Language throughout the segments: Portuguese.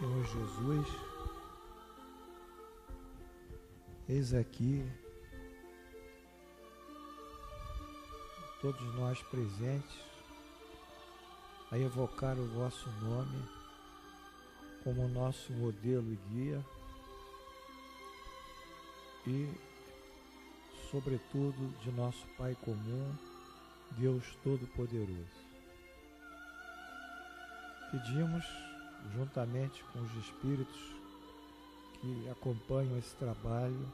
Senhor Jesus, eis aqui todos nós presentes a evocar o vosso nome como nosso modelo e guia e, sobretudo, de nosso Pai comum, Deus Todo-Poderoso. Pedimos, juntamente com os espíritos que acompanham esse trabalho,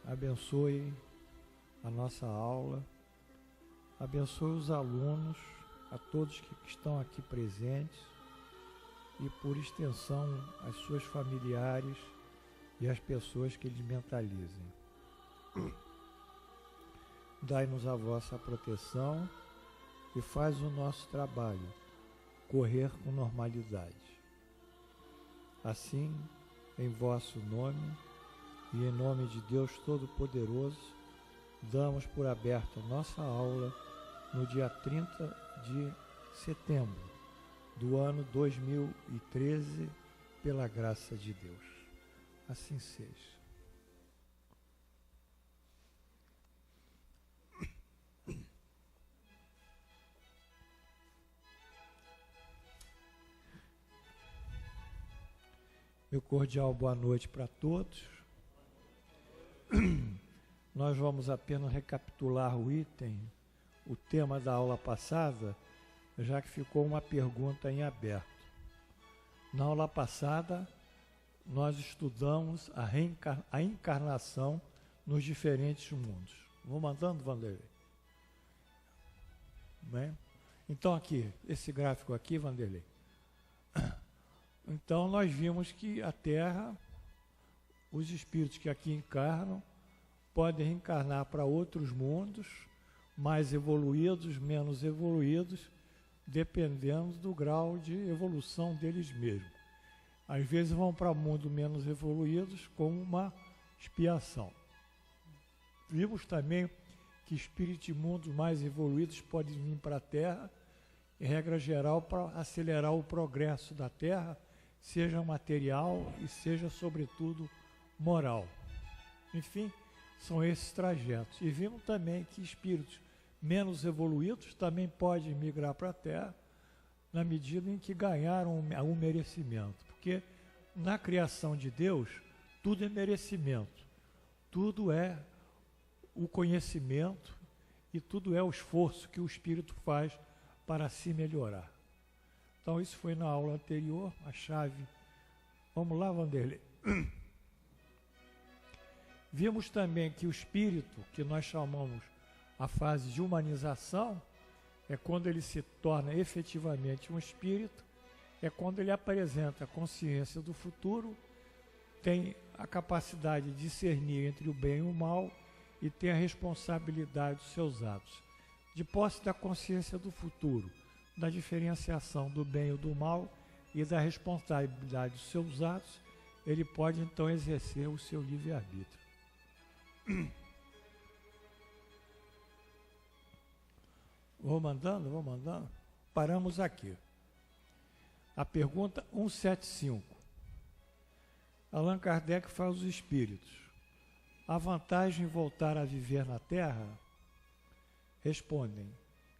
abençoe a nossa aula, abençoe os alunos, a todos que estão aqui presentes e, por extensão, as suas familiares e as pessoas que eles mentalizem. Dai-nos a vossa proteção e faz o nosso trabalho correr com normalidade. Assim, em vosso nome e em nome de Deus Todo-Poderoso, damos por aberta nossa aula no dia 30 de setembro do ano 2013, pela graça de Deus. Assim seja. Meu cordial boa noite para todos. Nós vamos apenas recapitular o item, o tema da aula passada, já que ficou uma pergunta em aberto. Na aula passada, nós estudamos a encarnação nos diferentes mundos. Vou mandando, Vanderlei? Bem? Então aqui, esse gráfico aqui, Vanderlei. Então nós vimos que a Terra, os espíritos que aqui encarnam, podem reencarnar para outros mundos, mais evoluídos, menos evoluídos, dependendo do grau de evolução deles mesmos. Às vezes vão para mundos menos evoluídos como uma expiação. Vimos também que espíritos de mundos mais evoluídos podem vir para a Terra, em regra geral, para acelerar o progresso da Terra, seja material e seja, sobretudo, moral. Enfim, são esses trajetos. E vimos também que espíritos menos evoluídos também podem migrar para a Terra na medida em que ganharam um merecimento. Porque na criação de Deus, tudo é merecimento, tudo é o conhecimento e tudo é o esforço que o espírito faz para se melhorar. Então isso foi na aula anterior, a chave. Vamos lá, Vanderlei. Vimos também que o espírito, que nós chamamos a fase de humanização, é quando ele se torna efetivamente um espírito, é quando ele apresenta a consciência do futuro, tem a capacidade de discernir entre o bem e o mal e tem a responsabilidade dos seus atos. De posse da consciência do futuro, da diferenciação do bem e do mal e da responsabilidade dos seus atos, ele pode então exercer o seu livre-arbítrio. Vou mandando. Paramos aqui. A pergunta 175. Allan Kardec faz os espíritos. A vantagem em voltar a viver na Terra? Respondem: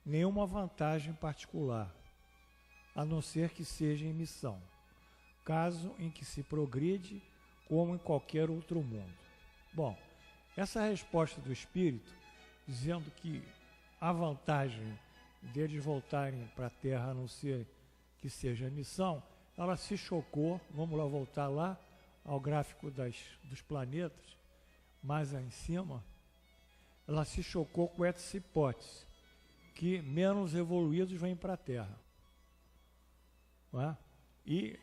nenhuma vantagem particular, a não ser que seja em missão, caso em que se progride como em qualquer outro mundo. Bom, essa resposta do espírito, dizendo que a vantagem deles voltarem para a Terra a não ser que seja missão, ela se chocou, vamos lá voltar lá ao gráfico dos planetas, mais lá em cima, ela se chocou com essa hipótese, que menos evoluídos vêm para a Terra. Não é? E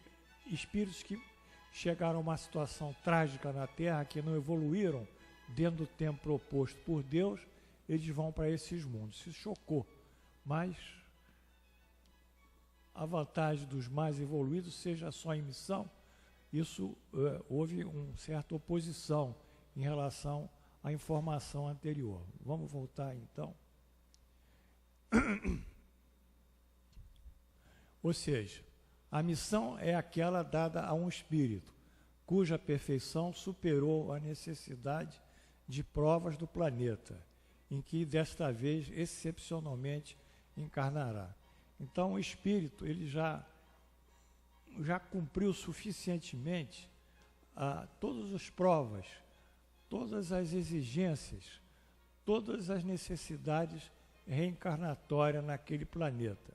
espíritos que chegaram a uma situação trágica na Terra, que não evoluíram dentro do tempo proposto por Deus, eles vão para esses mundos. Se chocou, mas a vantagem dos mais evoluídos seja só em missão, isso houve uma certa oposição em relação à informação anterior. Vamos voltar então. Ou seja, A missão é aquela dada a um espírito, cuja perfeição superou a necessidade de provas do planeta, em que desta vez, excepcionalmente, encarnará. Então, o espírito ele já cumpriu suficientemente todas as provas, todas as exigências, todas as necessidades reencarnatórias naquele planeta.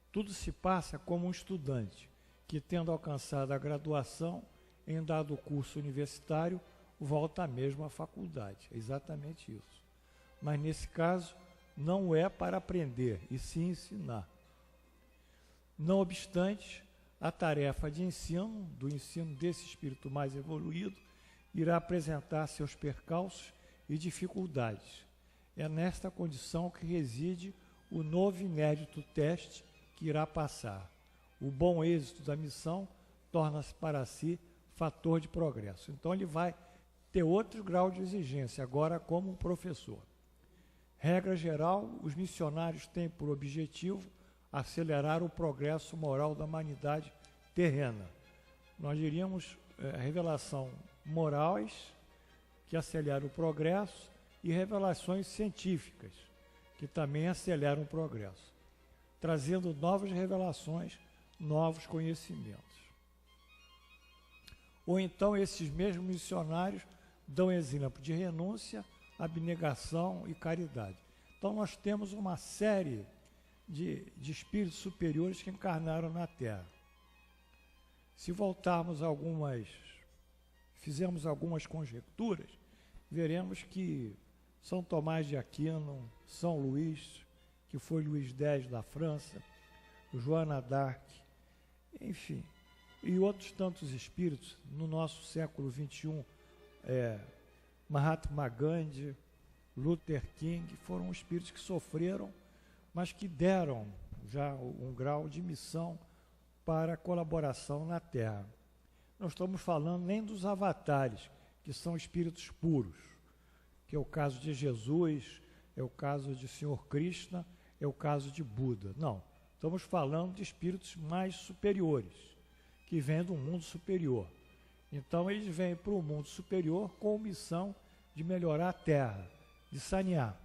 Tudo se passa como um estudante que, tendo alcançado a graduação em dado curso universitário, volta à mesma faculdade. É exatamente isso. Mas, nesse caso, não é para aprender, e sim ensinar. Não obstante, a tarefa de ensino, do ensino desse espírito mais evoluído, irá apresentar seus percalços e dificuldades. É nesta condição que reside o novo inédito teste que irá passar. O bom êxito da missão torna-se para si fator de progresso. Então ele vai ter outro grau de exigência, agora como um professor. Regra geral, os missionários têm por objetivo acelerar o progresso moral da humanidade terrena. Nós diríamos revelação morais que aceleram o progresso e revelações científicas que também aceleram o progresso, trazendo novas revelações, novos conhecimentos. Ou então esses mesmos missionários dão exemplo de renúncia, abnegação e caridade. Então nós temos uma série de espíritos superiores que encarnaram na Terra. Se voltarmos fizermos algumas conjecturas, veremos que São Tomás de Aquino, São Luís, que foi Luís X da França, Joana d'Arc, enfim, e outros tantos espíritos no nosso século XXI, Mahatma Gandhi, Luther King, foram espíritos que sofreram, mas que deram já um grau de missão para a colaboração na Terra. Não estamos falando nem dos avatares, que são espíritos puros, que é o caso de Jesus, é o caso de Senhor Krishna, é o caso de Buda. Não, estamos falando de espíritos mais superiores, que vêm do mundo superior. Então eles vêm para o mundo superior com a missão de melhorar a Terra, de sanear.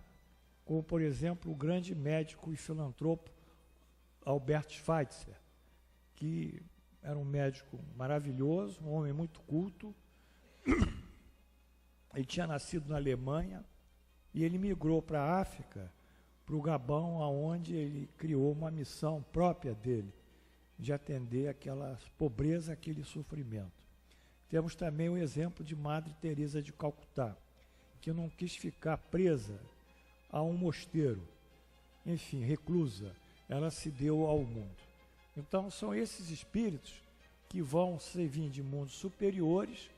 Como, por exemplo, o grande médico e filantropo Albert Schweitzer, que era um médico maravilhoso, um homem muito culto. Ele tinha nascido na Alemanha e ele migrou para a África, para o Gabão, onde ele criou uma missão própria dele, de atender aquela pobreza, aquele sofrimento. Temos também o exemplo de Madre Teresa de Calcutá, que não quis ficar presa a um mosteiro, enfim, reclusa, ela se deu ao mundo. Então são esses espíritos que vão servir de mundos superiores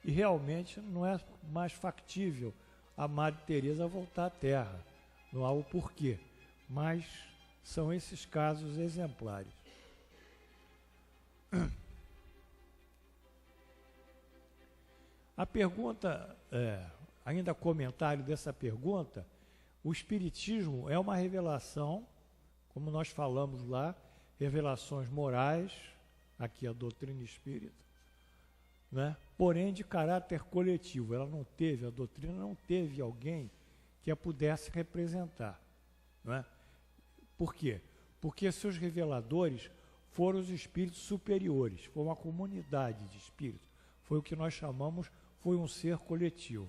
e realmente não é mais factível a Madre Teresa voltar à Terra, não há o porquê, mas são esses casos exemplares. A pergunta, ainda comentário dessa pergunta, o Espiritismo é uma revelação, como nós falamos lá, revelações morais, aqui a doutrina espírita, né? Porém de caráter coletivo. A doutrina não teve alguém que a pudesse representar. Não é? Por quê? Porque seus reveladores foram os espíritos superiores, foi uma comunidade de espíritos, foi o que nós chamamos, foi um ser coletivo,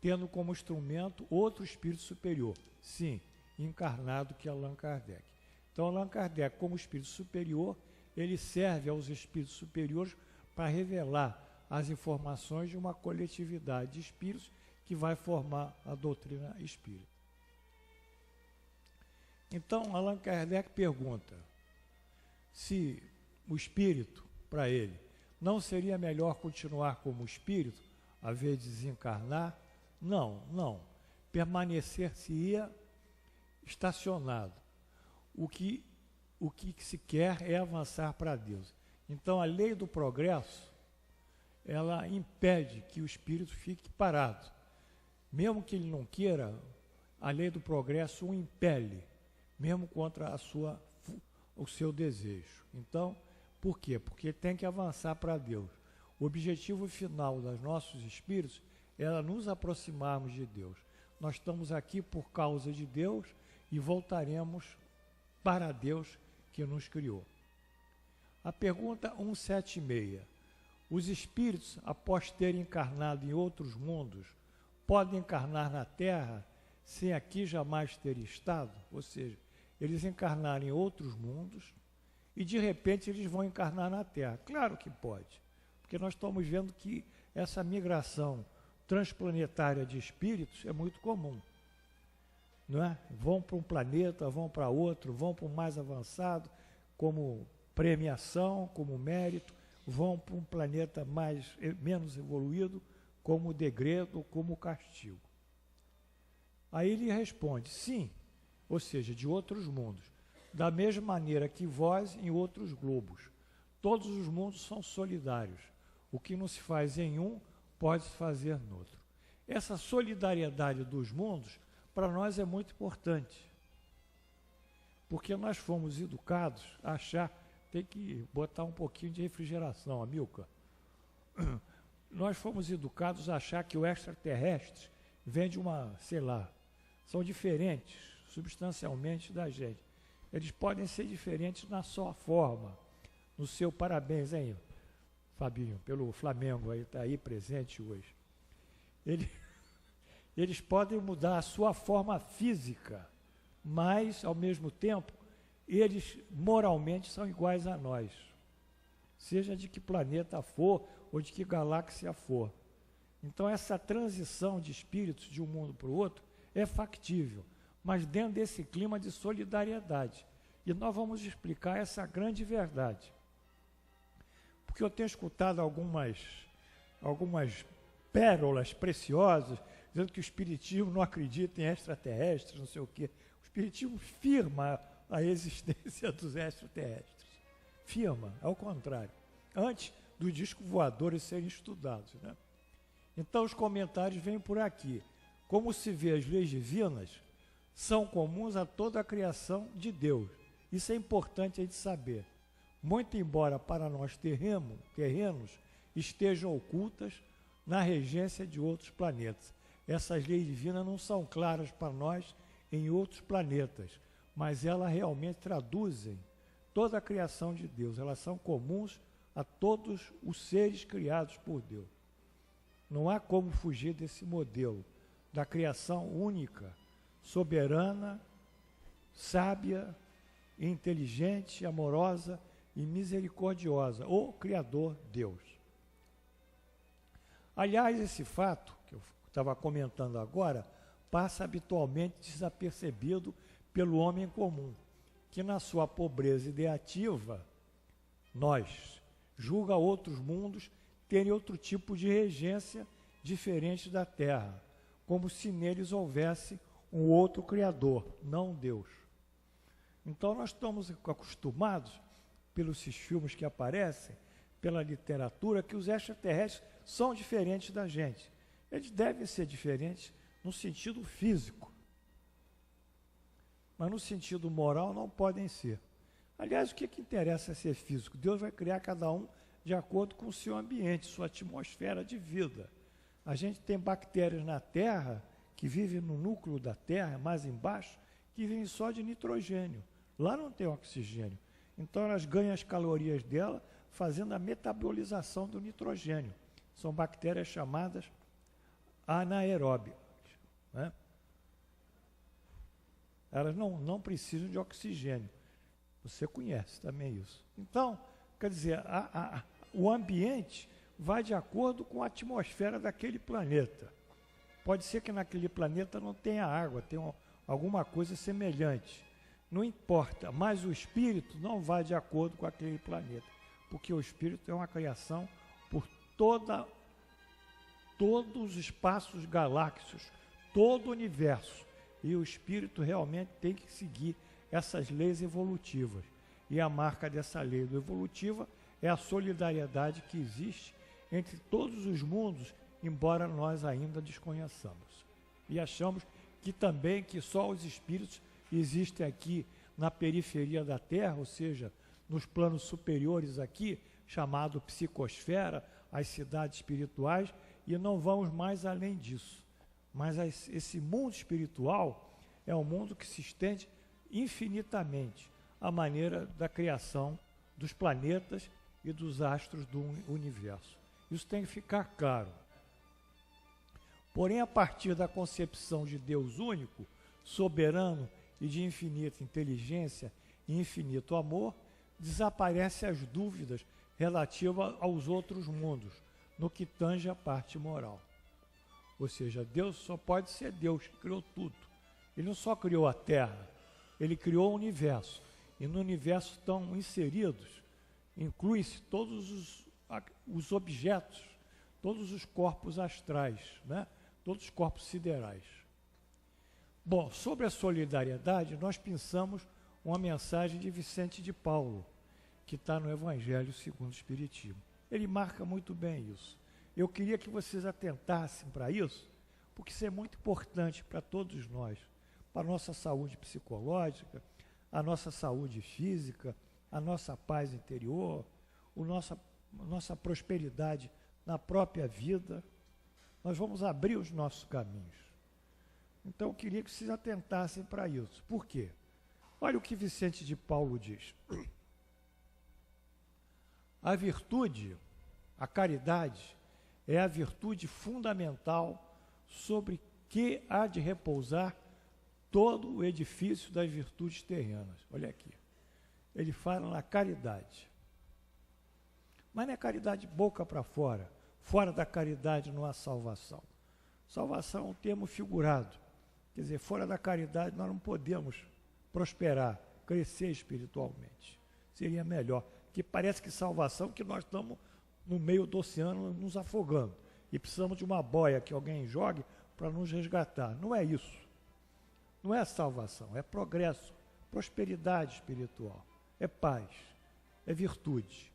tendo como instrumento outro espírito superior, sim, encarnado, que é Allan Kardec. Então Allan Kardec, como espírito superior, ele serve aos espíritos superiores para revelar as informações de uma coletividade de espíritos que vai formar a doutrina espírita. Então Allan Kardec pergunta se o espírito, para ele, não seria melhor continuar como espírito, a vez de desencarnar? Não. Permanecer-se-ia estacionado. O que se quer é avançar para Deus. Então, a lei do progresso, ela impede que o espírito fique parado. Mesmo que ele não queira, a lei do progresso o impele, mesmo contra a sua o seu desejo. Então, por quê? Porque tem que avançar para Deus. O objetivo final dos nossos espíritos é nos aproximarmos de Deus. Nós estamos aqui por causa de Deus e voltaremos para Deus que nos criou. A pergunta 176. Os espíritos, após terem encarnado em outros mundos, podem encarnar na Terra sem aqui jamais ter estado? Ou seja, eles encarnarem em outros mundos e de repente eles vão encarnar na Terra. Claro que pode, porque nós estamos vendo que essa migração transplanetária de espíritos é muito comum. Não é? Vão para um planeta, vão para outro, vão para um mais avançado, como premiação, como mérito, vão para um planeta menos evoluído, como degredo, como castigo. Aí ele responde, sim, ou seja, de outros mundos, da mesma maneira que vós em outros globos. Todos os mundos são solidários. O que não se faz em um, pode se fazer no outro. Essa solidariedade dos mundos, para nós é muito importante, porque nós fomos educados a achar, tem que botar um pouquinho de refrigeração, Amilcar. Nós fomos educados a achar que o extraterrestre vem de uma, sei lá, são diferentes substancialmente da gente. Eles podem ser diferentes na sua forma, no seu parabéns aí, Fabinho, pelo Flamengo, aí está aí presente hoje. Eles podem mudar a sua forma física, mas, ao mesmo tempo, eles moralmente são iguais a nós, seja de que planeta for ou de que galáxia for. Então, essa transição de espíritos de um mundo para o outro é factível, mas dentro desse clima de solidariedade. E nós vamos explicar essa grande verdade. Porque eu tenho escutado algumas pérolas preciosas, dizendo que o Espiritismo não acredita em extraterrestres, não sei o quê. O Espiritismo firma a existência dos extraterrestres. Firma, ao contrário. Antes dos discos voadores serem estudados, né? Então os comentários vêm por aqui. Como se vê, as leis divinas são comuns a toda a criação de Deus. Isso é importante a gente saber. Muito embora para nós terrenos estejam ocultas na regência de outros planetas. Essas leis divinas não são claras para nós em outros planetas, mas elas realmente traduzem toda a criação de Deus. Elas são comuns a todos os seres criados por Deus. Não há como fugir desse modelo da criação única, soberana, sábia, inteligente, amorosa e misericordiosa, o Criador Deus. Aliás, esse fato, que eu estava comentando agora, passa habitualmente desapercebido pelo homem comum, que na sua pobreza ideativa, nós, julga outros mundos terem outro tipo de regência diferente da Terra, como se neles houvesse um outro Criador, não Deus. Então nós estamos acostumados, pelos filmes que aparecem, pela literatura, que os extraterrestres são diferentes da gente. Eles devem ser diferentes no sentido físico, mas no sentido moral não podem ser. Aliás, o que interessa é ser físico? Deus vai criar cada um de acordo com o seu ambiente, sua atmosfera de vida. A gente tem bactérias na Terra, que vivem no núcleo da Terra, mais embaixo, que vivem só de nitrogênio. Lá não tem oxigênio. Então elas ganham as calorias dela fazendo a metabolização do nitrogênio. São bactérias chamadas anaeróbicas, né? Elas não precisam de oxigênio. Você conhece também isso. Então, quer dizer, o ambiente vai de acordo com a atmosfera daquele planeta. Pode ser que naquele planeta não tenha água, tenha alguma coisa semelhante. Não importa, mas o espírito não vai de acordo com aquele planeta, porque o espírito é uma criação por todos os espaços galácticos, todo o universo. E o espírito realmente tem que seguir essas leis evolutivas. E a marca dessa lei evolutiva é a solidariedade que existe entre todos os mundos, embora nós ainda desconheçamos. E achamos que também que só os espíritos existem aqui na periferia da Terra, ou seja, nos planos superiores aqui, chamado psicosfera, as cidades espirituais, e não vamos mais além disso. Mas esse mundo espiritual é um mundo que se estende infinitamente, à maneira da criação dos planetas e dos astros do universo. Isso tem que ficar claro. Porém, a partir da concepção de Deus único, soberano e de infinita inteligência e infinito amor, desaparecem as dúvidas relativas aos outros mundos, no que tange a parte moral. Ou seja, Deus só pode ser Deus, que criou tudo. Ele não só criou a Terra, ele criou o universo. E no universo estão inseridos, incluem-se todos os objetos, todos os corpos astrais, né? Todos os corpos siderais. Bom, sobre a solidariedade, nós pensamos uma mensagem de Vicente de Paulo, que está no Evangelho segundo o Espiritismo. Ele marca muito bem isso. Eu queria que vocês atentassem para isso, porque isso é muito importante para todos nós, para a nossa saúde psicológica, a nossa saúde física, a nossa paz interior, nossa prosperidade na própria vida. Nós vamos abrir os nossos caminhos. Então, eu queria que vocês atentassem para isso. Por quê? Olha o que Vicente de Paulo diz. A virtude, a caridade, é a virtude fundamental sobre que há de repousar todo o edifício das virtudes terrenas. Olha aqui. Ele fala na caridade. Mas não é caridade boca para fora. Fora da caridade não há salvação. Salvação é um termo figurado. Quer dizer, fora da caridade nós não podemos prosperar, crescer espiritualmente. Seria melhor. Que parece que salvação, que nós estamos no meio do oceano nos afogando. E precisamos de uma boia que alguém jogue para nos resgatar. Não é isso. Não é salvação, é progresso, prosperidade espiritual, é paz, é virtude.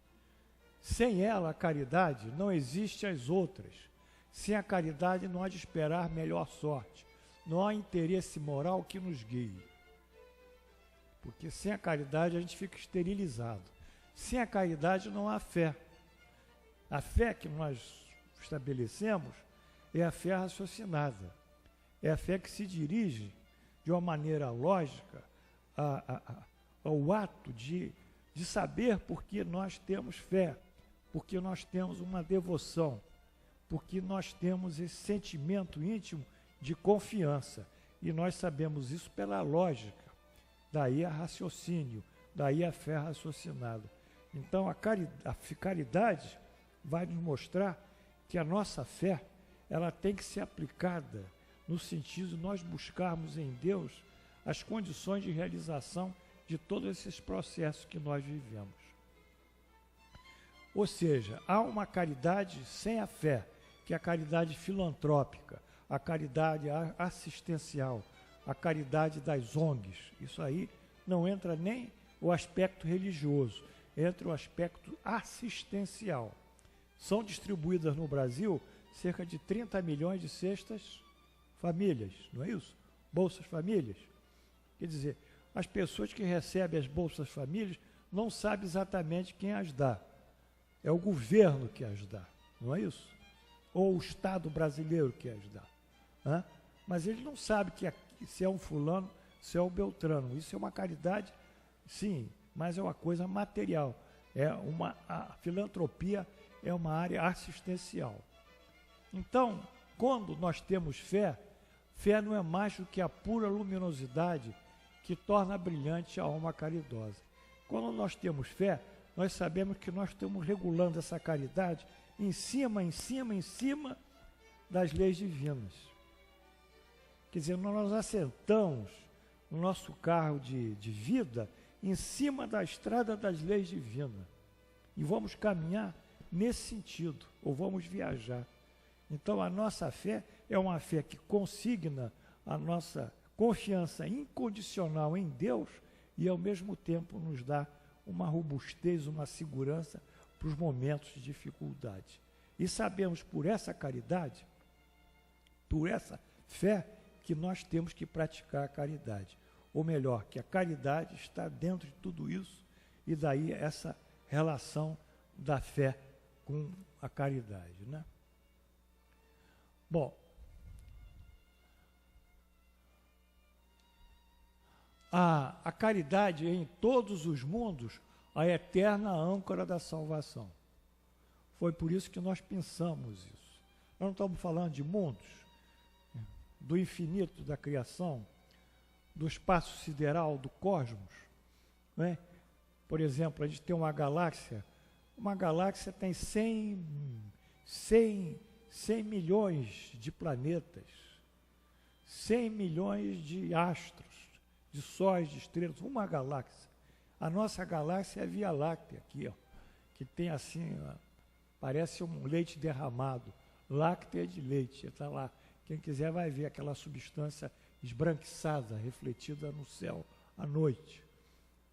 Sem ela, a caridade, não existe as outras. Sem a caridade não há de esperar melhor sorte. Não há interesse moral que nos guie. Porque sem a caridade a gente fica esterilizado. Sem a caridade não há fé. A fé que nós estabelecemos é a fé raciocinada. É a fé que se dirige de uma maneira lógica ao ato de saber por que nós temos fé, porque nós temos uma devoção, porque nós temos esse sentimento íntimo de confiança. E nós sabemos isso pela lógica. Daí a raciocínio, daí a fé raciocinada. Então a caridade vai nos mostrar que a nossa fé ela tem que ser aplicada no sentido de nós buscarmos em Deus as condições de realização de todos esses processos que nós vivemos. Ou seja, há uma caridade sem a fé, que é a caridade filantrópica, a caridade assistencial, a caridade das ONGs. Isso aí não entra nem o aspecto religioso, entra o aspecto assistencial. São distribuídas no Brasil cerca de 30 milhões de cestas famílias, não é isso? Bolsas Famílias. Quer dizer, as pessoas que recebem as Bolsas Famílias não sabem exatamente quem as dá. É o governo que as dá, não é isso? Ou o Estado brasileiro que as dá. Hã? Mas ele não sabe se é um fulano, se é um beltrano. Isso é uma caridade, sim, mas é uma coisa material. A filantropia é uma área assistencial. Então, quando nós temos fé, fé não é mais do que a pura luminosidade que torna brilhante a alma caridosa. Quando nós temos fé, nós sabemos que nós estamos regulando essa caridade em cima das leis divinas. Quer dizer, nós assentamos no nosso carro de vida em cima da estrada das leis divinas. E vamos caminhar nesse sentido, ou vamos viajar. Então, a nossa fé é uma fé que consigna a nossa confiança incondicional em Deus e, ao mesmo tempo, nos dá uma robustez, uma segurança para os momentos de dificuldade. E sabemos, por essa caridade, por essa fé, que nós temos que praticar a caridade. ou melhor, que a caridade está dentro de tudo isso, e daí essa relação da fé com a caridade, né? Bom, a caridade é em todos os mundos a eterna âncora da salvação. Foi por isso que nós pensamos isso. Nós não estamos falando de mundos, do infinito da criação, do espaço sideral, do cosmos, não é? Por exemplo, a gente tem uma galáxia tem 100 milhões de planetas, 100 milhões de astros, de sóis, de estrelas, uma galáxia. A nossa galáxia é a Via Láctea, aqui, ó, que tem assim, ó, parece um leite derramado, láctea de leite, está lá. Quem quiser vai ver aquela substância esbranquiçada, refletida no céu à noite,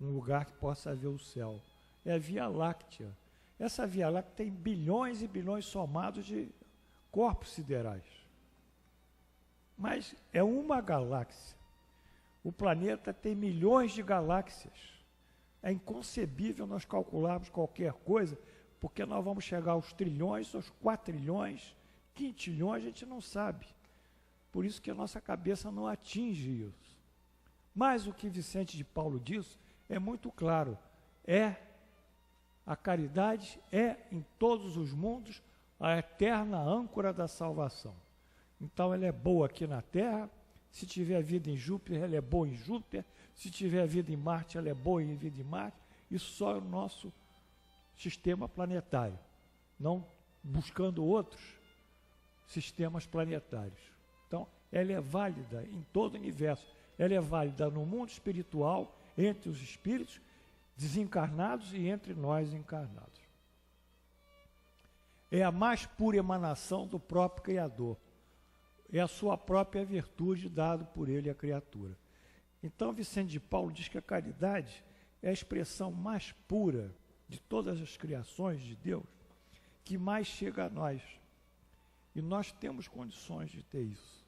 um lugar que possa ver o céu. É a Via Láctea. Essa Via Láctea tem bilhões e bilhões somados de corpos siderais. Mas é uma galáxia. O planeta tem milhões de galáxias. É inconcebível nós calcularmos qualquer coisa, porque nós vamos chegar aos trilhões, aos quatrilhões, quintilhões, a gente não sabe. Por isso que a nossa cabeça não atinge isso. Mas o que Vicente de Paulo diz é muito claro. A caridade é, em todos os mundos, a eterna âncora da salvação. Então ela é boa aqui na Terra. Se tiver vida em Júpiter, ela é boa em Júpiter. Se tiver vida em Marte, ela é boa em vida em Marte. Isso só é o nosso sistema planetário, não buscando outros sistemas planetários. Então, ela é válida em todo o universo. Ela é válida no mundo espiritual, entre os espíritos desencarnados e entre nós encarnados. É a mais pura emanação do próprio Criador. É a sua própria virtude dada por ele à criatura. Então, Vicente de Paulo diz que a caridade é a expressão mais pura de todas as criações de Deus, que mais chega a nós. E nós temos condições de ter isso.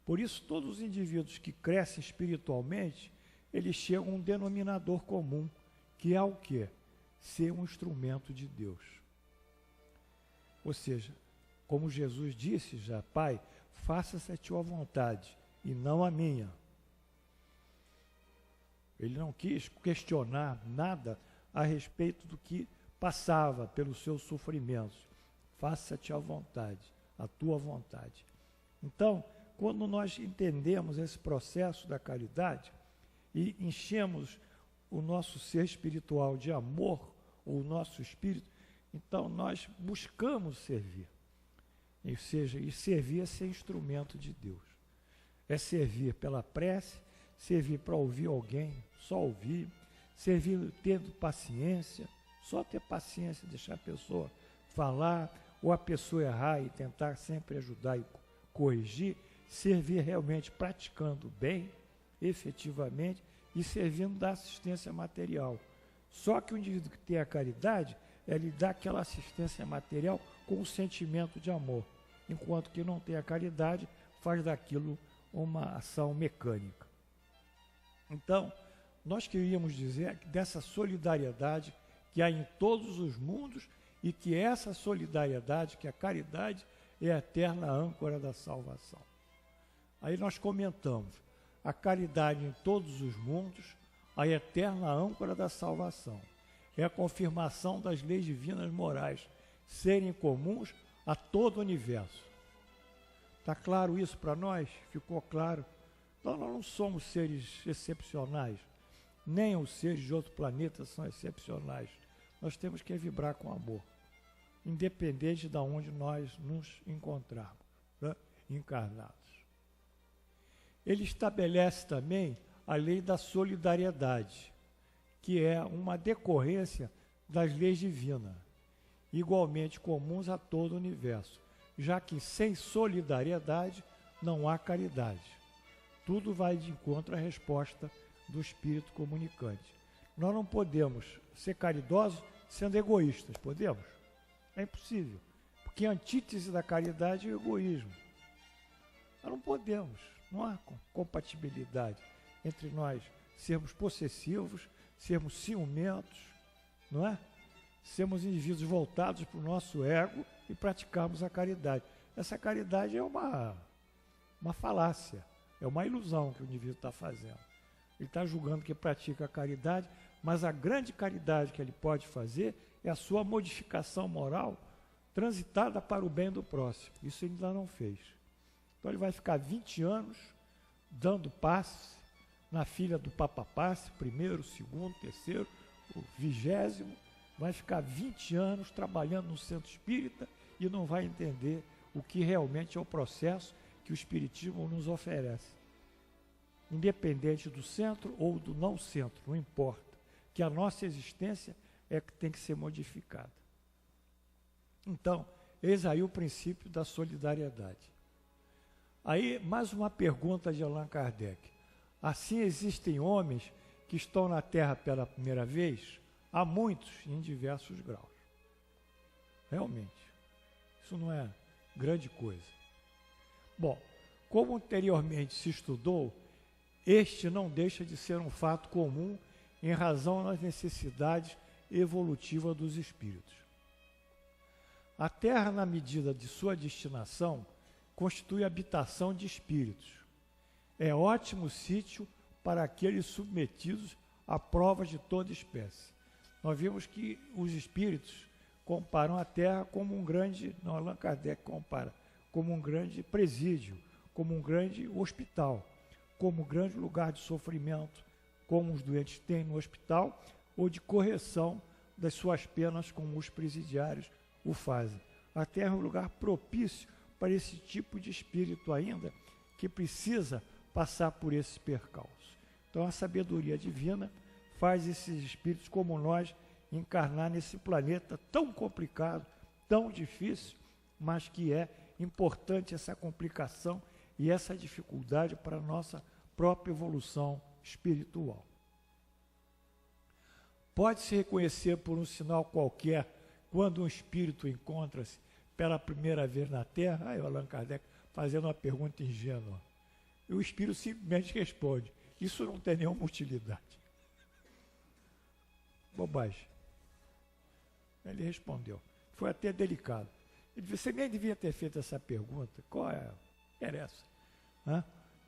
Por isso, todos os indivíduos que crescem espiritualmente, eles chegam a um denominador comum, que é o quê? Ser um instrumento de Deus. Ou seja, como Jesus disse já, Pai, faça-se a tua vontade e não a minha. Ele não quis questionar nada a respeito do que passava pelos seus sofrimentos. Faça-te a vontade, a tua vontade. Então, quando nós entendemos esse processo da caridade e enchemos o nosso ser espiritual de amor, ou o nosso espírito, então nós buscamos servir. Ou seja, e servir é ser instrumento de Deus. É servir pela prece, servir para ouvir alguém, só ouvir, servir tendo paciência, só ter paciência, deixar a pessoa falar, ou a pessoa errar e tentar sempre ajudar e corrigir, servir realmente praticando bem, efetivamente, e servindo da assistência material. Só que o indivíduo que tem a caridade, ele dá aquela assistência material com o sentimento de amor, enquanto que não tem a caridade, faz daquilo uma ação mecânica. Então, nós queríamos dizer dessa solidariedade que há em todos os mundos e que essa solidariedade, que a caridade é a eterna âncora da salvação. Aí nós comentamos, a caridade em todos os mundos, a eterna âncora da salvação. É a confirmação das leis divinas morais serem comuns a todo o universo. Está claro isso para nós? Ficou claro? Então nós não somos seres excepcionais, nem os seres de outro planeta são excepcionais. Nós temos que vibrar com amor, independente de onde nós nos encontrarmos, né? Encarnados. Ele estabelece também a lei da solidariedade, que é uma decorrência das leis divinas, igualmente comuns a todo o universo, já que sem solidariedade não há caridade. Tudo vai de encontro à resposta do espírito comunicante. Nós não podemos ser caridosos sendo egoístas, podemos? É impossível, porque a antítese da caridade é o egoísmo. Nós não podemos, não há compatibilidade entre nós sermos possessivos, sermos ciumentos, não é? Sermos indivíduos voltados para o nosso ego e praticarmos a caridade. Essa caridade é uma falácia, é uma ilusão que o indivíduo está fazendo. Ele está julgando que pratica a caridade, mas a grande caridade que ele pode fazer é a sua modificação moral transitada para o bem do próximo. Isso ele ainda não fez. Então ele vai ficar 20 anos dando passe na filha do Papa Passe, primeiro, segundo, terceiro, o 20º, vai ficar 20 anos trabalhando no centro espírita e não vai entender o que realmente é o processo que o Espiritismo nos oferece. Independente do centro ou do não centro, não importa, que a nossa existência é que tem que ser modificada. Então, eis aí o princípio da solidariedade. Aí, mais uma pergunta de Allan Kardec. Assim existem homens que estão na Terra pela primeira vez? Há muitos, em diversos graus. Realmente, isso não é grande coisa. Bom, como anteriormente se estudou, este não deixa de ser um fato comum em razão das necessidades evolutivas dos espíritos. A Terra, na medida de sua destinação, constitui habitação de espíritos. É ótimo sítio para aqueles submetidos a provas de toda espécie. Nós vimos que os espíritos comparam a Terra como um grande, não, Allan Kardec compara, como um grande presídio, como um grande hospital, como um grande lugar de sofrimento, como os doentes têm no hospital, ou de correção das suas penas, como os presidiários o fazem. A Terra é um lugar propício para esse tipo de espírito ainda, que precisa passar por esses percalços. Então a sabedoria divina faz esses espíritos como nós encarnar nesse planeta tão complicado, tão difícil, mas que é importante essa complicação e essa dificuldade para a nossa própria evolução espiritual. Pode-se reconhecer por um sinal qualquer quando um espírito encontra-se pela primeira vez na Terra? Aí o Allan Kardec fazendo uma pergunta ingênua. E o espírito simplesmente responde: isso não tem nenhuma utilidade. Bobagem. Ele respondeu. Foi até delicado. Ele disse: você nem devia ter feito essa pergunta. Qual é? Interessa.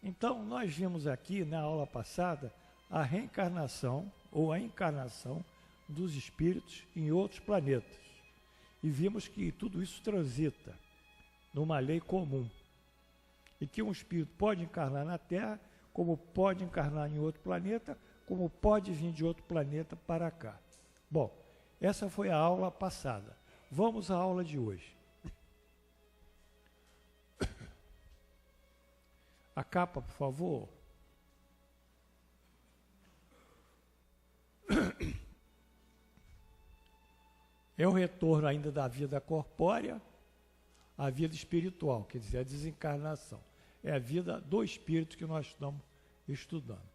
Então, nós vimos aqui, na aula passada, a reencarnação ou a encarnação dos espíritos em outros planetas. E vimos que tudo isso transita numa lei comum. E que um espírito pode encarnar na Terra, como pode encarnar em outro planeta, como pode vir de outro planeta para cá. Bom, essa foi a aula passada. Vamos à aula de hoje. A capa, por favor. É o retorno ainda da vida corpórea à vida espiritual, quer dizer, a desencarnação. É a vida do espírito que nós estamos estudando.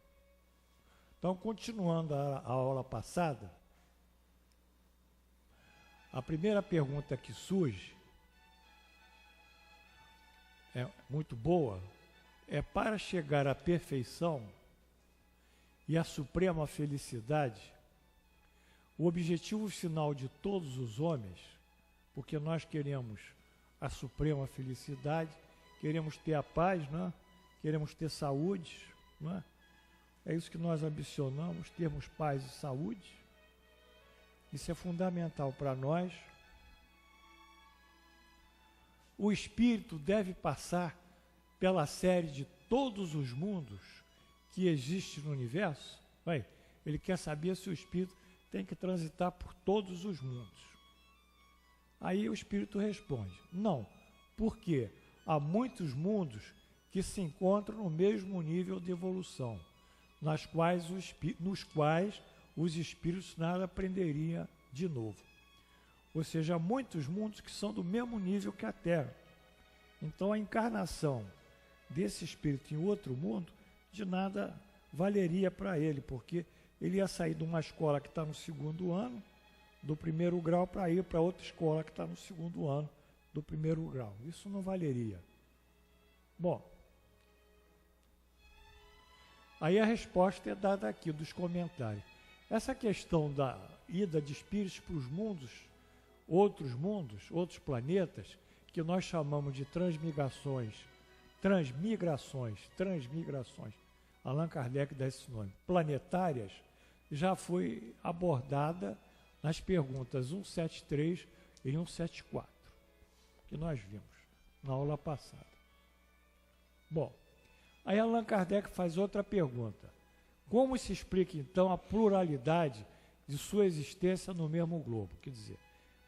Então, continuando a aula passada, a primeira pergunta que surge é muito boa, é: para chegar à perfeição e à suprema felicidade, o objetivo final de todos os homens, porque nós queremos a suprema felicidade, queremos ter a paz, né? Queremos ter saúde, né? É isso que nós ambicionamos, termos paz e saúde. Isso é fundamental para nós. O espírito deve passar pela série de todos os mundos que existem no universo. Bem, ele quer saber se o espírito tem que transitar por todos os mundos. Aí o espírito responde: não, porque há muitos mundos que se encontram no mesmo nível de evolução, nos quais os espíritos nada aprenderiam de novo. Ou seja, há muitos mundos que são do mesmo nível que a Terra. Então a encarnação desse espírito em outro mundo de nada valeria para ele, porque ele ia sair de uma escola que está no segundo ano do primeiro grau para ir para outra escola que está no segundo ano do primeiro grau. Isso não valeria. Bom, Aí a resposta é dada aqui, dos comentários. Essa questão da ida de espíritos para os mundos, outros planetas, que nós chamamos de transmigrações, Allan Kardec dá esse nome, planetárias, já foi abordada nas perguntas 173 e 174, que nós vimos na aula passada. Bom, aí Allan Kardec faz outra pergunta. Como se explica, então, a pluralidade de sua existência no mesmo globo? Quer dizer,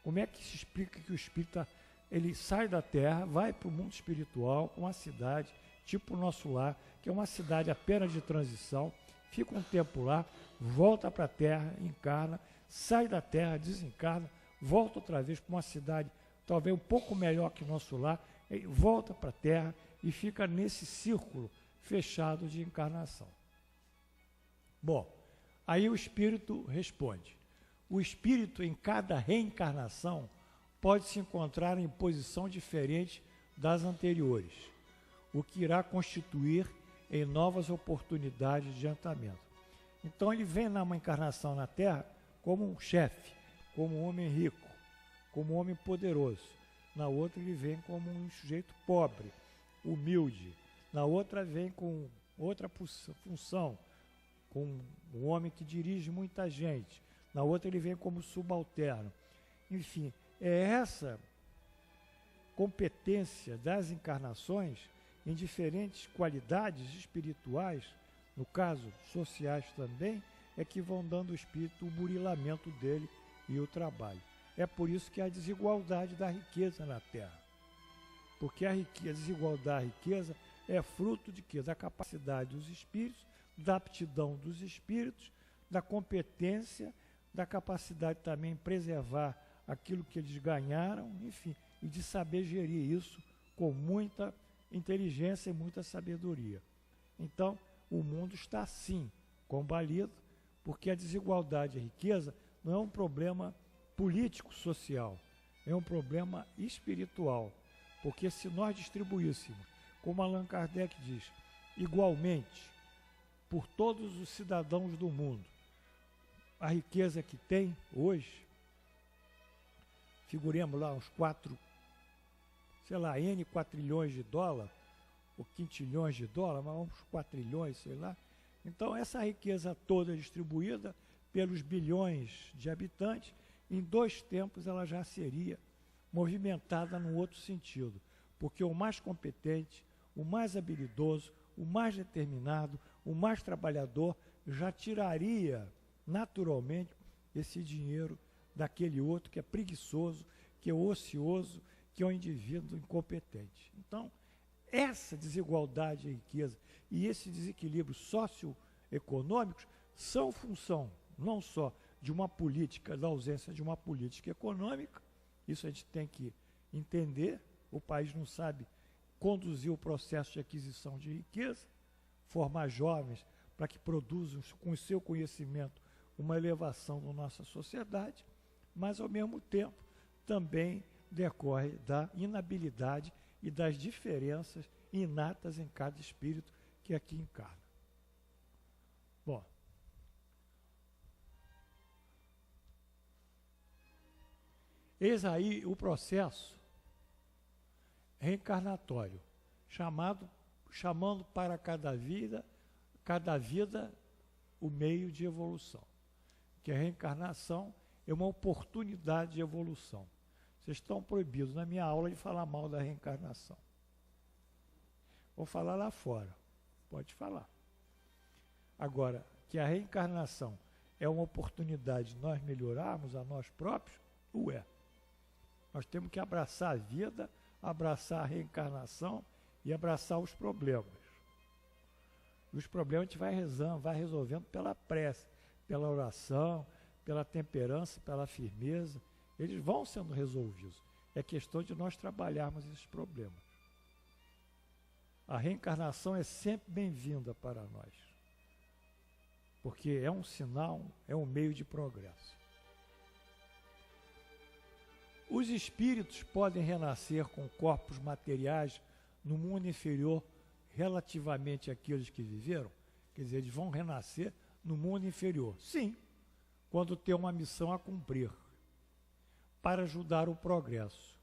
como é que se explica que o espírito ele sai da Terra, vai para o mundo espiritual, uma cidade, tipo o nosso lar, que é uma cidade apenas de transição, fica um tempo lá, volta para a Terra, encarna, sai da Terra, desencarna, volta outra vez para uma cidade talvez um pouco melhor que o nosso lar, volta para a Terra e fica nesse círculo fechado de encarnação. Bom, aí o espírito responde. O espírito, em cada reencarnação, pode se encontrar em posição diferente das anteriores, o que irá constituir em novas oportunidades de adiantamento. Então ele vem numa encarnação na Terra como um chefe, como um homem rico, como um homem poderoso. Na outra ele vem como um sujeito pobre, humilde. Na outra vem com outra função, com um homem que dirige muita gente. Na outra ele vem como subalterno. Enfim, é essa competência das encarnações em diferentes qualidades espirituais, no caso sociais também, é que vão dando ao espírito o burilamento dele e o trabalho. É por isso que há desigualdade da riqueza na Terra. Porque a desigualdade da riqueza é fruto de quê? Da capacidade dos espíritos, da aptidão dos espíritos, da competência, da capacidade também em preservar aquilo que eles ganharam, enfim, e de saber gerir isso com muita inteligência e muita sabedoria. Então, o mundo está sim combalido, porque a desigualdade e a riqueza não é um problema político-social, é um problema espiritual, porque se nós distribuíssemos, como Allan Kardec diz, igualmente, por todos os cidadãos do mundo, a riqueza que tem hoje, figuremos lá uns 4, sei lá, N quatrilhões de dólares, ou quintilhões de dólares, mas uns 4 trilhões, sei lá. Então, essa riqueza toda distribuída pelos bilhões de habitantes, em 2 tempos ela já seria movimentada num outro sentido, porque o mais competente, o mais habilidoso, o mais determinado, o mais trabalhador já tiraria naturalmente esse dinheiro daquele outro que é preguiçoso, que é ocioso, que é um indivíduo incompetente. Então, essa desigualdade e riqueza e esse desequilíbrio socioeconômicos são função não só de uma política, da ausência de uma política econômica, isso a gente tem que entender, o país não sabe conduzir o processo de aquisição de riqueza, formar jovens para que produzam com o seu conhecimento uma elevação na nossa sociedade, mas ao mesmo tempo também decorre da inabilidade e das diferenças inatas em cada espírito que aqui encarna. Bom, eis aí o processo reencarnatório, chamando para cada vida o meio de evolução, que a reencarnação é uma oportunidade de evolução. Vocês estão proibidos na minha aula de falar mal da reencarnação. Vou falar lá fora, pode falar. Agora, que a reencarnação é uma oportunidade de nós melhorarmos a nós próprios, nós temos que abraçar a vida, abraçar a reencarnação e abraçar os problemas. E os problemas a gente vai rezando, vai resolvendo pela prece, pela oração, pela temperança, pela firmeza. Eles vão sendo resolvidos. É questão de nós trabalharmos esses problemas. A reencarnação é sempre bem-vinda para nós, porque é um sinal, é um meio de progresso. Os espíritos podem renascer com corpos materiais no mundo inferior relativamente àqueles que viveram? Quer dizer, eles vão renascer no mundo inferior. Sim, quando tem uma missão a cumprir, para ajudar o progresso.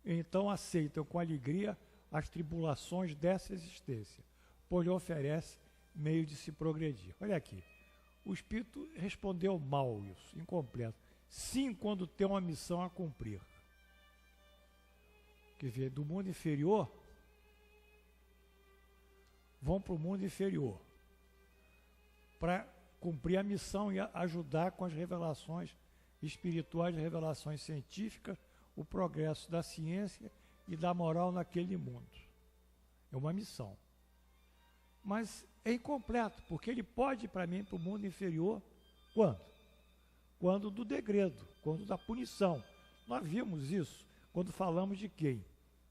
Então aceitam com alegria as tribulações dessa existência, pois lhe oferece meio de se progredir. Olha aqui, o Espírito respondeu mal isso, incompleto. Sim, quando tem uma missão a cumprir. Quer dizer, do mundo inferior, vão para o mundo inferior, para cumprir a missão e ajudar com as revelações espirituais, revelações científicas, o progresso da ciência e da moral naquele mundo. É uma missão. Mas é incompleto, porque ele pode ir para mim, para o mundo inferior, quando? Quando do degredo, quando da punição. Nós vimos isso quando falamos de quem?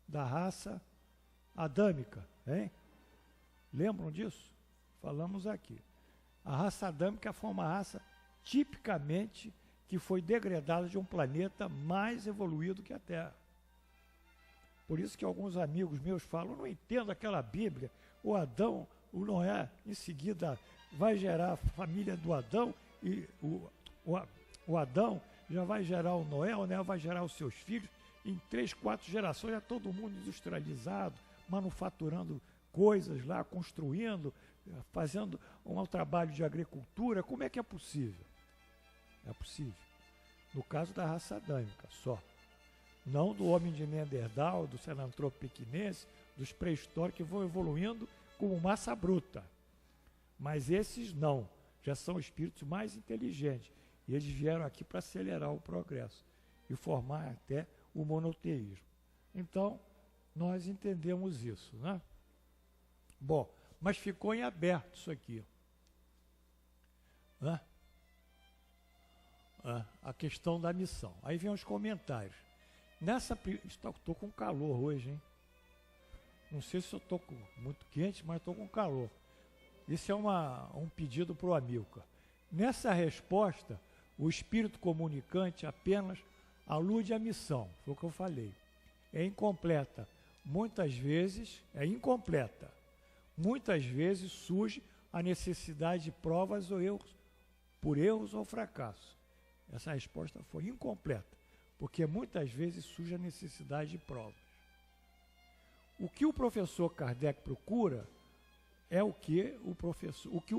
Da raça adâmica, hein? Lembram disso? Falamos aqui. A raça adâmica foi uma raça tipicamente que foi degradada de um planeta mais evoluído que a Terra. Por isso que alguns amigos meus falam, eu não entendo aquela Bíblia, o Adão, o Noé, em seguida vai gerar a família do Adão, e o Adão já vai gerar o Noé vai gerar os seus filhos, em 3, 4 gerações já todo mundo industrializado, manufaturando coisas lá, construindo, fazendo um trabalho de agricultura. Como é que é possível? É possível. No caso da raça adâmica, só. Não do homem de Neandertal, do Sahelanthropus, dos pré-históricos que vão evoluindo como massa bruta. Mas esses não, já são espíritos mais inteligentes. E eles vieram aqui para acelerar o progresso e formar até o monoteísmo. Então, nós entendemos isso, né? Bom, mas ficou em aberto isso aqui. Né? A questão da missão. Aí vem os comentários. Estou com calor hoje, hein? Não sei se eu estou muito quente, mas estou com calor. Isso é um pedido para o Amilcar. Nessa resposta, o espírito comunicante apenas alude à missão, foi o que eu falei. É incompleta. Muitas vezes, é incompleta. Muitas vezes surge a necessidade de provas ou erros, por erros ou fracasso. Essa resposta foi incompleta, porque muitas vezes surge a necessidade de provas. O que o professor Kardec procura é o que o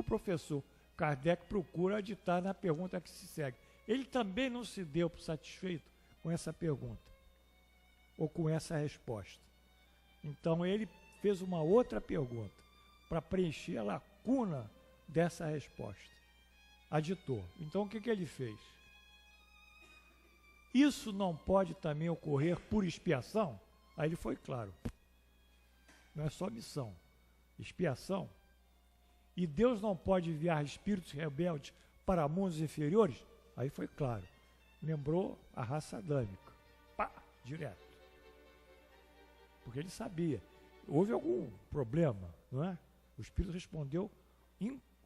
professor Kardec procura ditar na pergunta que se segue. Ele também não se deu por satisfeito com essa pergunta, ou com essa resposta. Então ele fez uma outra pergunta, para preencher a lacuna dessa resposta. Aditou. Então o que ele fez? Isso não pode também ocorrer por expiação? Aí ele foi claro. Não é só missão. Expiação. E Deus não pode enviar espíritos rebeldes para mundos inferiores? Aí foi claro. Lembrou a raça adâmica. Pá, direto. Porque ele sabia. Houve algum problema, não é? O espírito respondeu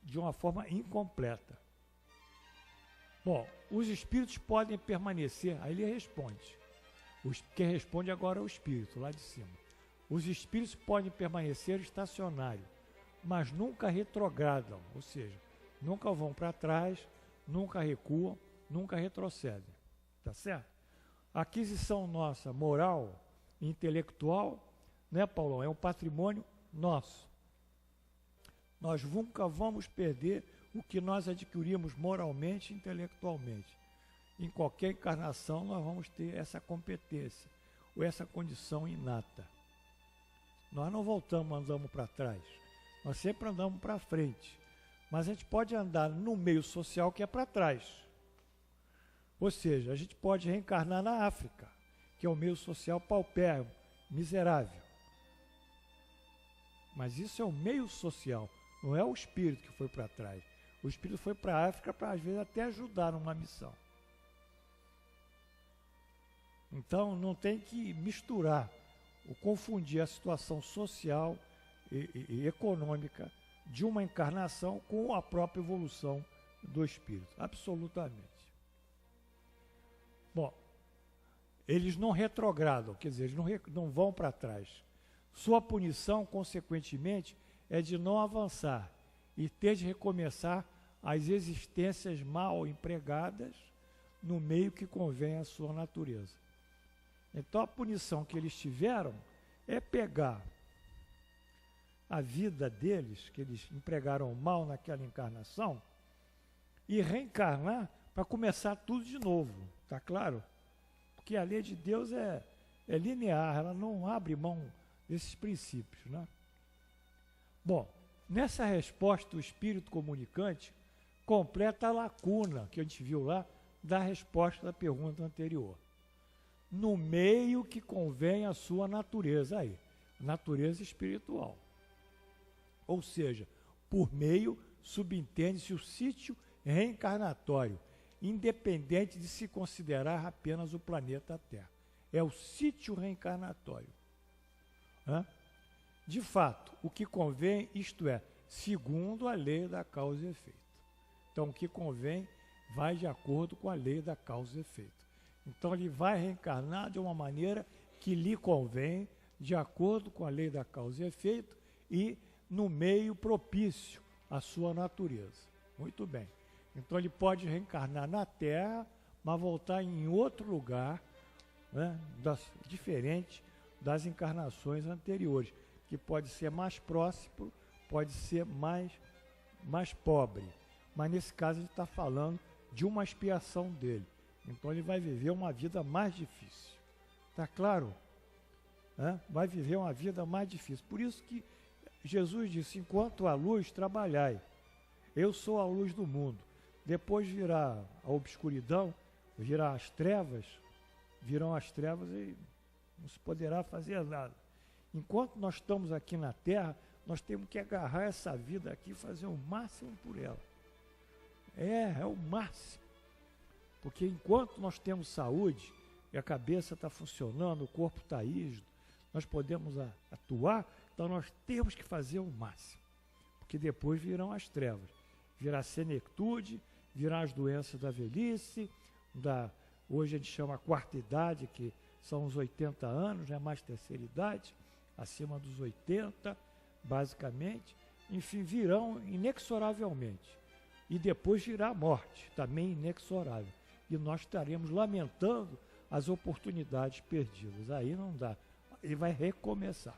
de uma forma incompleta. Bom, os espíritos podem permanecer, aí ele responde. Quem responde agora é o espírito, lá de cima. Os espíritos podem permanecer estacionários, mas nunca retrogradam, ou seja, nunca vão para trás, nunca recuam, nunca retrocedem. Tá certo? A aquisição nossa, moral e intelectual, né, Paulão? É um patrimônio nosso. Nós nunca vamos perder o que nós adquirimos moralmente e intelectualmente. Em qualquer encarnação nós vamos ter essa competência ou essa condição inata. Nós não andamos para trás. Nós sempre andamos para frente. Mas a gente pode andar no meio social que é para trás. Ou seja, a gente pode reencarnar na África, que é o meio social paupérrimo, miserável. Mas isso é o meio social, não é o espírito que foi para trás. O espírito foi para a África para, às vezes, até ajudar numa missão. Então, não tem que misturar ou confundir a situação social e econômica de uma encarnação com a própria evolução do espírito. Absolutamente. Bom, eles não retrogradam, quer dizer, eles não vão para trás. Sua punição, consequentemente, é de não avançar e ter de recomeçar as existências mal empregadas no meio que convém à sua natureza. Então a punição que eles tiveram é pegar a vida deles, que eles empregaram mal naquela encarnação, e reencarnar para começar tudo de novo, tá claro? Porque a lei de Deus é linear, ela não abre mão desses princípios, né? Bom, nessa resposta o espírito comunicante completa a lacuna que a gente viu lá da resposta da pergunta anterior. No meio que convém à sua natureza aí, natureza espiritual. Ou seja, por meio subentende-se o sítio reencarnatório, independente de se considerar apenas o planeta Terra. É o sítio reencarnatório. De fato, o que convém, isto é, segundo a lei da causa e efeito. Então, o que convém vai de acordo com a lei da causa e efeito. Então, ele vai reencarnar de uma maneira que lhe convém, de acordo com a lei da causa e efeito, e no meio propício à sua natureza. Muito bem. Então, ele pode reencarnar na Terra, mas voltar em outro lugar, né, diferente das encarnações anteriores, que pode ser mais próximo, pode ser mais pobre. Mas nesse caso, ele está falando de uma expiação dele. Então, ele vai viver uma vida mais difícil. Está claro? Vai viver uma vida mais difícil. Por isso que Jesus disse, enquanto há luz, trabalhai. Eu sou a luz do mundo. Depois virá a obscuridão, virão as trevas e não se poderá fazer nada. Enquanto nós estamos aqui na Terra, nós temos que agarrar essa vida aqui e fazer o máximo por ela. É o máximo. Porque enquanto nós temos saúde, e a cabeça está funcionando, o corpo está rígido, nós podemos atuar, então nós temos que fazer o máximo. Porque depois virão as trevas. Virá a senectude, virão as doenças da velhice, hoje a gente chama a quarta idade, que são os 80 anos, mais terceira idade, acima dos 80, basicamente. Enfim, virão inexoravelmente. E depois virá a morte, também inexorável. E nós estaremos lamentando as oportunidades perdidas. Aí não dá. Ele vai recomeçar.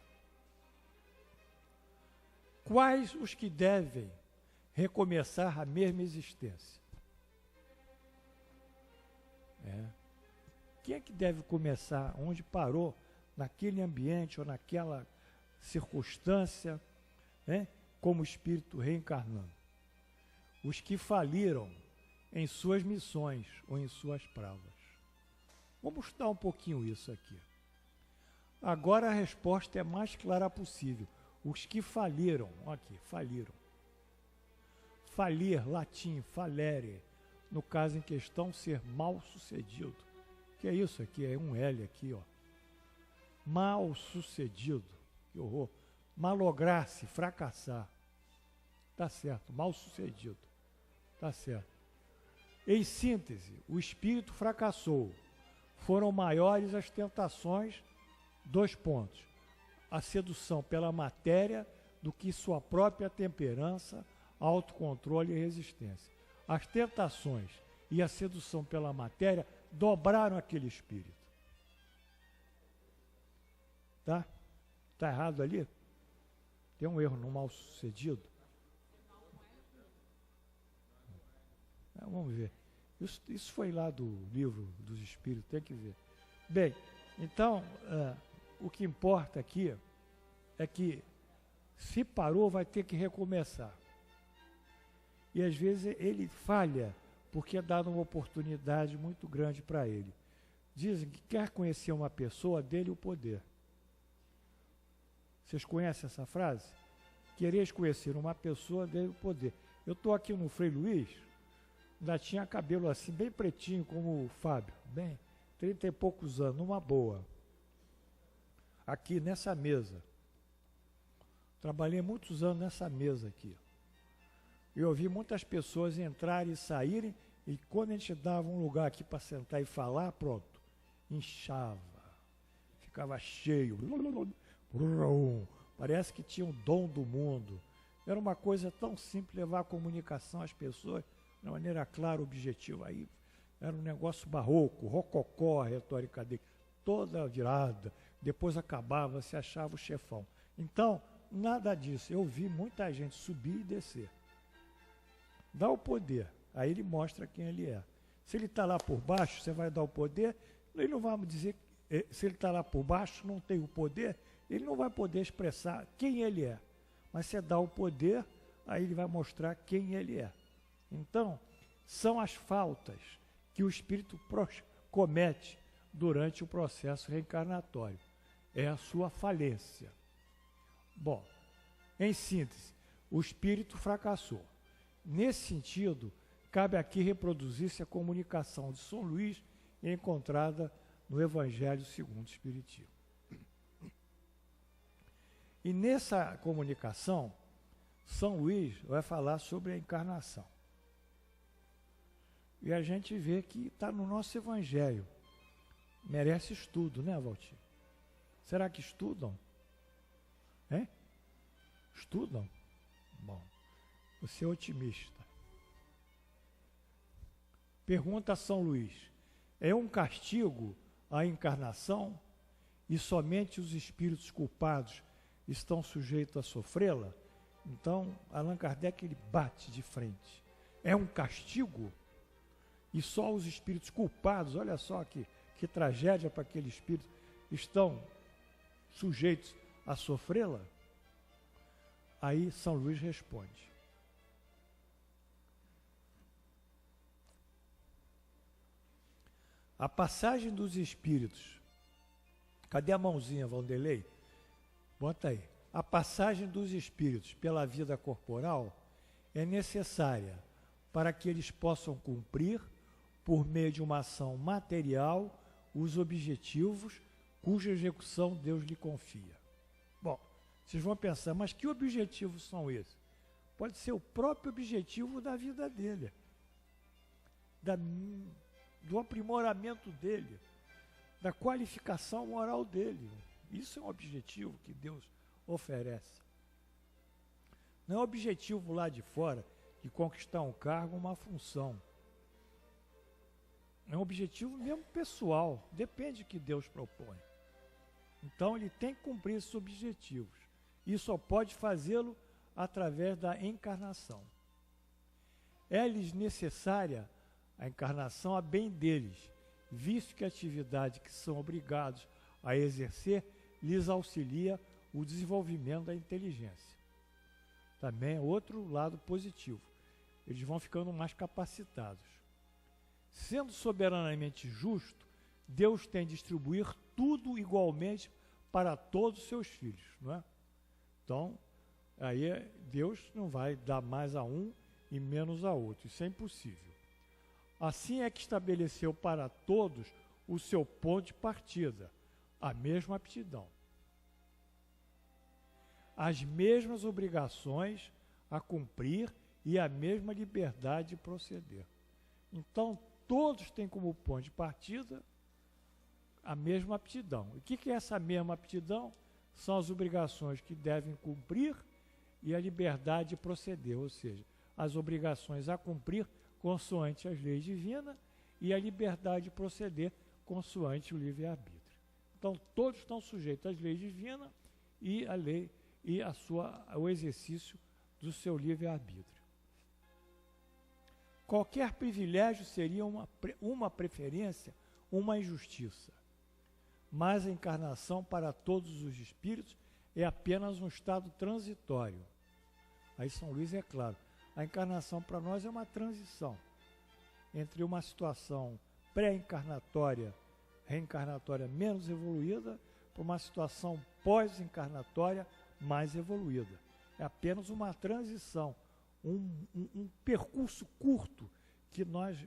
Quais os que devem recomeçar a mesma existência? Quem é que deve começar onde parou, naquele ambiente ou naquela circunstância, como espírito reencarnando? Os que faliram em suas missões ou em suas provas. Vamos estudar um pouquinho isso aqui. Agora a resposta é mais clara possível. Os que faliram, aqui, faliram. Falir, latim, falere, no caso em questão, ser mal sucedido. Que é isso aqui? É um L aqui, ó. Mal sucedido, que horror. Malograr-se, fracassar. Tá certo, mal sucedido. Tá certo. Em síntese, o espírito fracassou. Foram maiores as tentações, 2 pontos. A sedução pela matéria do que sua própria temperança, autocontrole e resistência. As tentações e a sedução pela matéria dobraram aquele espírito. Tá? Tá errado ali? Tem um erro no mal sucedido? Vamos ver. Isso foi lá do livro dos Espíritos, tem que ver. Bem, então, o que importa aqui é que se parou, vai ter que recomeçar. E às vezes ele falha, porque é dada uma oportunidade muito grande para ele. Dizem que quer conhecer uma pessoa, dele o poder. Vocês conhecem essa frase? Quereis conhecer uma pessoa, dele o poder. Eu estou aqui no Frei Luís, ainda tinha cabelo assim, bem pretinho, como o Fábio, bem, 30 e poucos anos, numa boa. Aqui nessa mesa. Trabalhei muitos anos nessa mesa aqui. Eu vi muitas pessoas entrarem e saírem, e quando a gente dava um lugar aqui para sentar e falar, pronto, inchava, ficava cheio, parece que tinha o dom do mundo, Era uma coisa tão simples levar a comunicação às pessoas de maneira clara, objetiva. Aí era um negócio barroco, rococó, a retórica dele, toda virada. Depois acabava, se achava o chefão. Então, nada disso. Eu vi muita gente subir e descer. Dá o poder, aí ele mostra quem ele é. Se ele está lá por baixo, você vai dar o poder, ele não vai dizer, se ele está lá por baixo, não tem o poder, ele não vai poder expressar quem ele é. Mas você dá o poder, aí ele vai mostrar quem ele é. Então, são as faltas que o espírito comete durante o processo reencarnatório. É a sua falência. Bom, em síntese, o espírito fracassou. Nesse sentido, cabe aqui reproduzir-se a comunicação de São Luís encontrada no Evangelho segundo o Espiritismo. E nessa comunicação, São Luís vai falar sobre a encarnação. E a gente vê que está no nosso Evangelho. Merece estudo, né, Valtir? Será que estudam? Hein? Estudam? Bom, você é otimista. Pergunta a São Luís: é um castigo a encarnação e somente os espíritos culpados estão sujeitos a sofrê-la? Então, Allan Kardec ele bate de frente. É um castigo? E só os espíritos culpados, olha só que tragédia para aquele espírito, estão sujeitos a sofrê-la? Aí São Luís responde: a passagem dos espíritos, cadê a mãozinha, Vanderlei? Bota aí. A passagem dos espíritos pela vida corporal é necessária para que eles possam cumprir, por meio de uma ação material, os objetivos cuja execução Deus lhe confia. Bom, vocês vão pensar, mas que objetivos são esses? Pode ser o próprio objetivo da vida dele, do aprimoramento dele, da qualificação moral dele. Isso é um objetivo que Deus oferece. Não é um objetivo lá de fora de conquistar um cargo, uma função. É um objetivo mesmo pessoal, depende do que Deus propõe. Então ele tem que cumprir esses objetivos. E só pode fazê-lo através da encarnação. É-lhes necessária a encarnação a bem deles, visto que a atividade que são obrigados a exercer lhes auxilia o desenvolvimento da inteligência. Também é outro lado positivo. Eles vão ficando mais capacitados. Sendo soberanamente justo, Deus tem de distribuir tudo igualmente para todos os seus filhos, não é? Então, aí Deus não vai dar mais a um e menos a outro. Isso é impossível. Assim é que estabeleceu para todos o seu ponto de partida, a mesma aptidão, as mesmas obrigações a cumprir e a mesma liberdade de proceder. Então, todos têm como ponto de partida a mesma aptidão. E o que é essa mesma aptidão? São as obrigações que devem cumprir e a liberdade de proceder, ou seja, as obrigações a cumprir consoante as leis divinas e a liberdade de proceder consoante o livre-arbítrio. Então, todos estão sujeitos às leis divinas e à lei e ao exercício do seu livre-arbítrio. Qualquer privilégio seria uma preferência, uma injustiça. Mas a encarnação para todos os espíritos é apenas um estado transitório. Aí São Luís é claro, a encarnação para nós é uma transição entre uma situação pré-encarnatória, reencarnatória menos evoluída, para uma situação pós-encarnatória mais evoluída. É apenas uma transição, um percurso curto que nós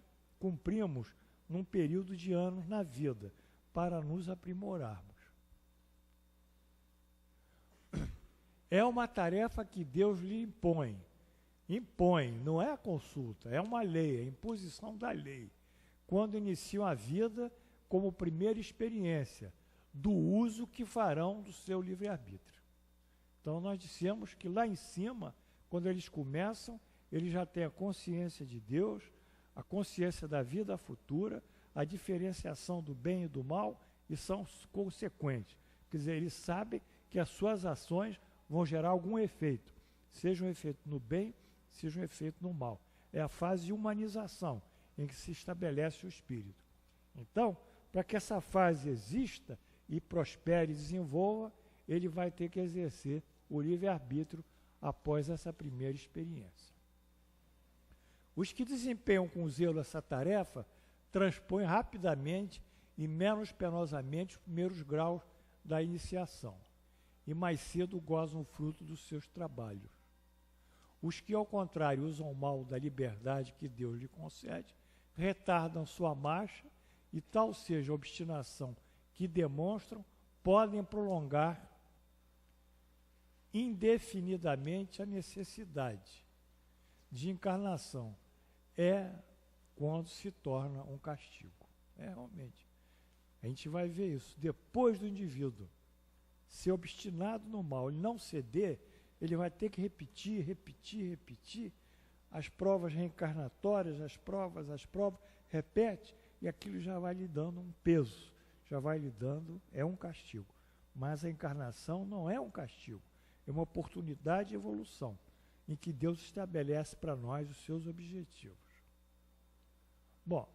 cumprimos num período de anos na vida, para nos aprimorarmos. É uma tarefa que Deus lhe impõe. Impõe, não é a consulta, é uma lei, é a imposição da lei. Quando iniciam a vida como primeira experiência do uso que farão do seu livre-arbítrio. Então nós dissemos que lá em cima, quando eles começam, eles já têm a consciência de Deus, a consciência da vida futura, a diferenciação do bem e do mal, e são consequentes. Quer dizer, eles sabem que as suas ações vão gerar algum efeito, seja um efeito no bem, seja um efeito no mal. É a fase de humanização, em que se estabelece o espírito. Então, para que essa fase exista e prospere e desenvolva, ele vai ter que exercer o livre-arbítrio após essa primeira experiência. Os que desempenham com zelo essa tarefa transpõem rapidamente e menos penosamente os primeiros graus da iniciação, e mais cedo gozam o fruto dos seus trabalhos. Os que, ao contrário, usam mal da liberdade que Deus lhe concede, retardam sua marcha, e tal seja a obstinação que demonstram, podem prolongar indefinidamente a necessidade de encarnação. É quando se torna um castigo. Realmente. A gente vai ver isso. Depois do indivíduo ser obstinado no mal e não ceder, ele vai ter que repetir as provas reencarnatórias, as provas, repete, e aquilo já vai lhe dando um peso, já vai lhe dando, é um castigo. Mas a encarnação não é um castigo, é uma oportunidade de evolução, em que Deus estabelece para nós os seus objetivos. Bom,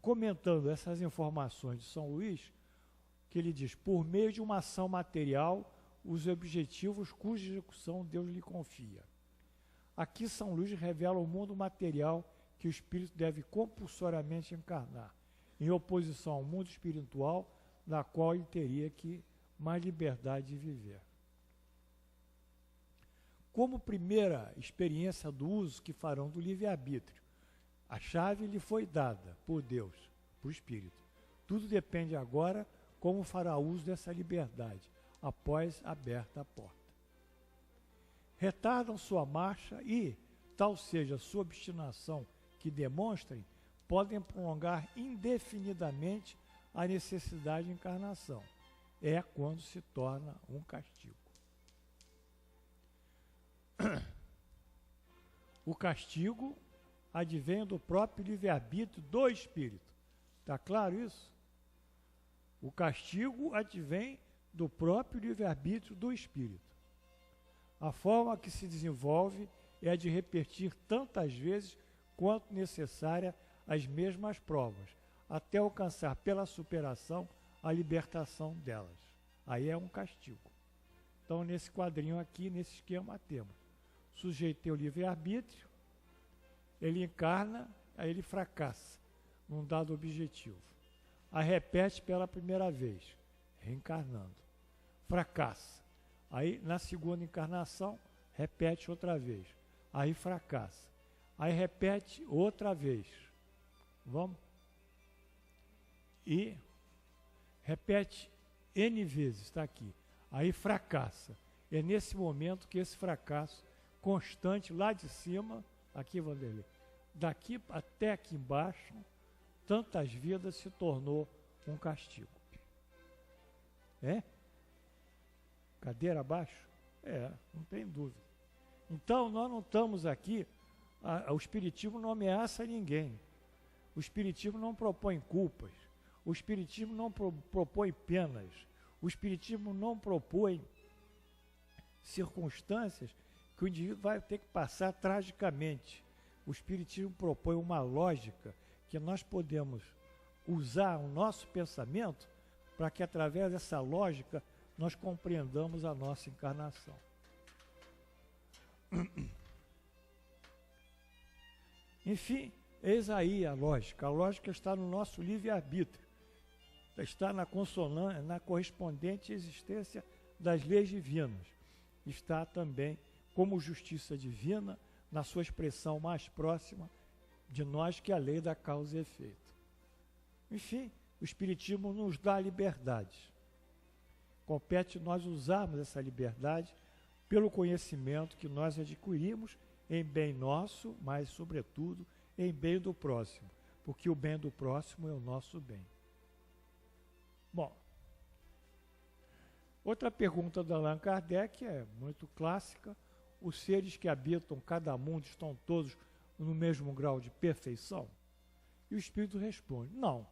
comentando essas informações de São Luís, que ele diz, por meio de uma ação material, os objetivos cuja execução Deus lhe confia. Aqui São Luís revela o mundo material que o espírito deve compulsoriamente encarnar, em oposição ao mundo espiritual, na qual ele teria que mais liberdade de viver. Como primeira experiência do uso que farão do livre-arbítrio, a chave lhe foi dada por Deus, por espírito. Tudo depende agora como fará uso dessa liberdade, após aberta a porta. Retardam sua marcha e, tal seja sua obstinação que demonstrem, podem prolongar indefinidamente a necessidade de encarnação. É quando se torna um castigo. O castigo advém do próprio livre-arbítrio do espírito. Está claro isso? O castigo advém do próprio livre-arbítrio do espírito. A forma que se desenvolve é a de repetir tantas vezes quanto necessária as mesmas provas, até alcançar pela superação a libertação delas. Aí é um castigo. Então, nesse quadrinho aqui, nesse esquema, temos o sujeito tem o livre-arbítrio, ele encarna, aí ele fracassa num dado objetivo. Aí repete pela primeira vez, reencarnando. Fracassa. Aí, na segunda encarnação, repete outra vez. Aí fracassa. Aí repete outra vez. Vamos? E repete N vezes, está aqui. Aí fracassa. É nesse momento que esse fracasso constante lá de cima, aqui, Vanderlei, daqui até aqui embaixo, tantas vidas se tornou um castigo. É? Cadeira abaixo? É, não tem dúvida. Então, nós não estamos aqui, o Espiritismo não ameaça ninguém. O Espiritismo não propõe culpas. O Espiritismo não propõe penas. O Espiritismo não propõe circunstâncias que o indivíduo vai ter que passar tragicamente. O Espiritismo propõe uma lógica que nós podemos usar o nosso pensamento para que, através dessa lógica, nós compreendamos a nossa encarnação. Enfim, eis aí a lógica. A lógica está no nosso livre-arbítrio. Está na consonância, na correspondente existência das leis divinas. Está também como justiça divina, na sua expressão mais próxima de nós, que é a lei da causa e efeito. Enfim, o Espiritismo nos dá liberdade. Compete nós usarmos essa liberdade pelo conhecimento que nós adquirimos em bem nosso, mas, sobretudo, em bem do próximo, porque o bem do próximo é o nosso bem. Bom, outra pergunta do Allan Kardec é muito clássica. os seres que habitam cada mundo estão todos no mesmo grau de perfeição? E o Espírito responde, não.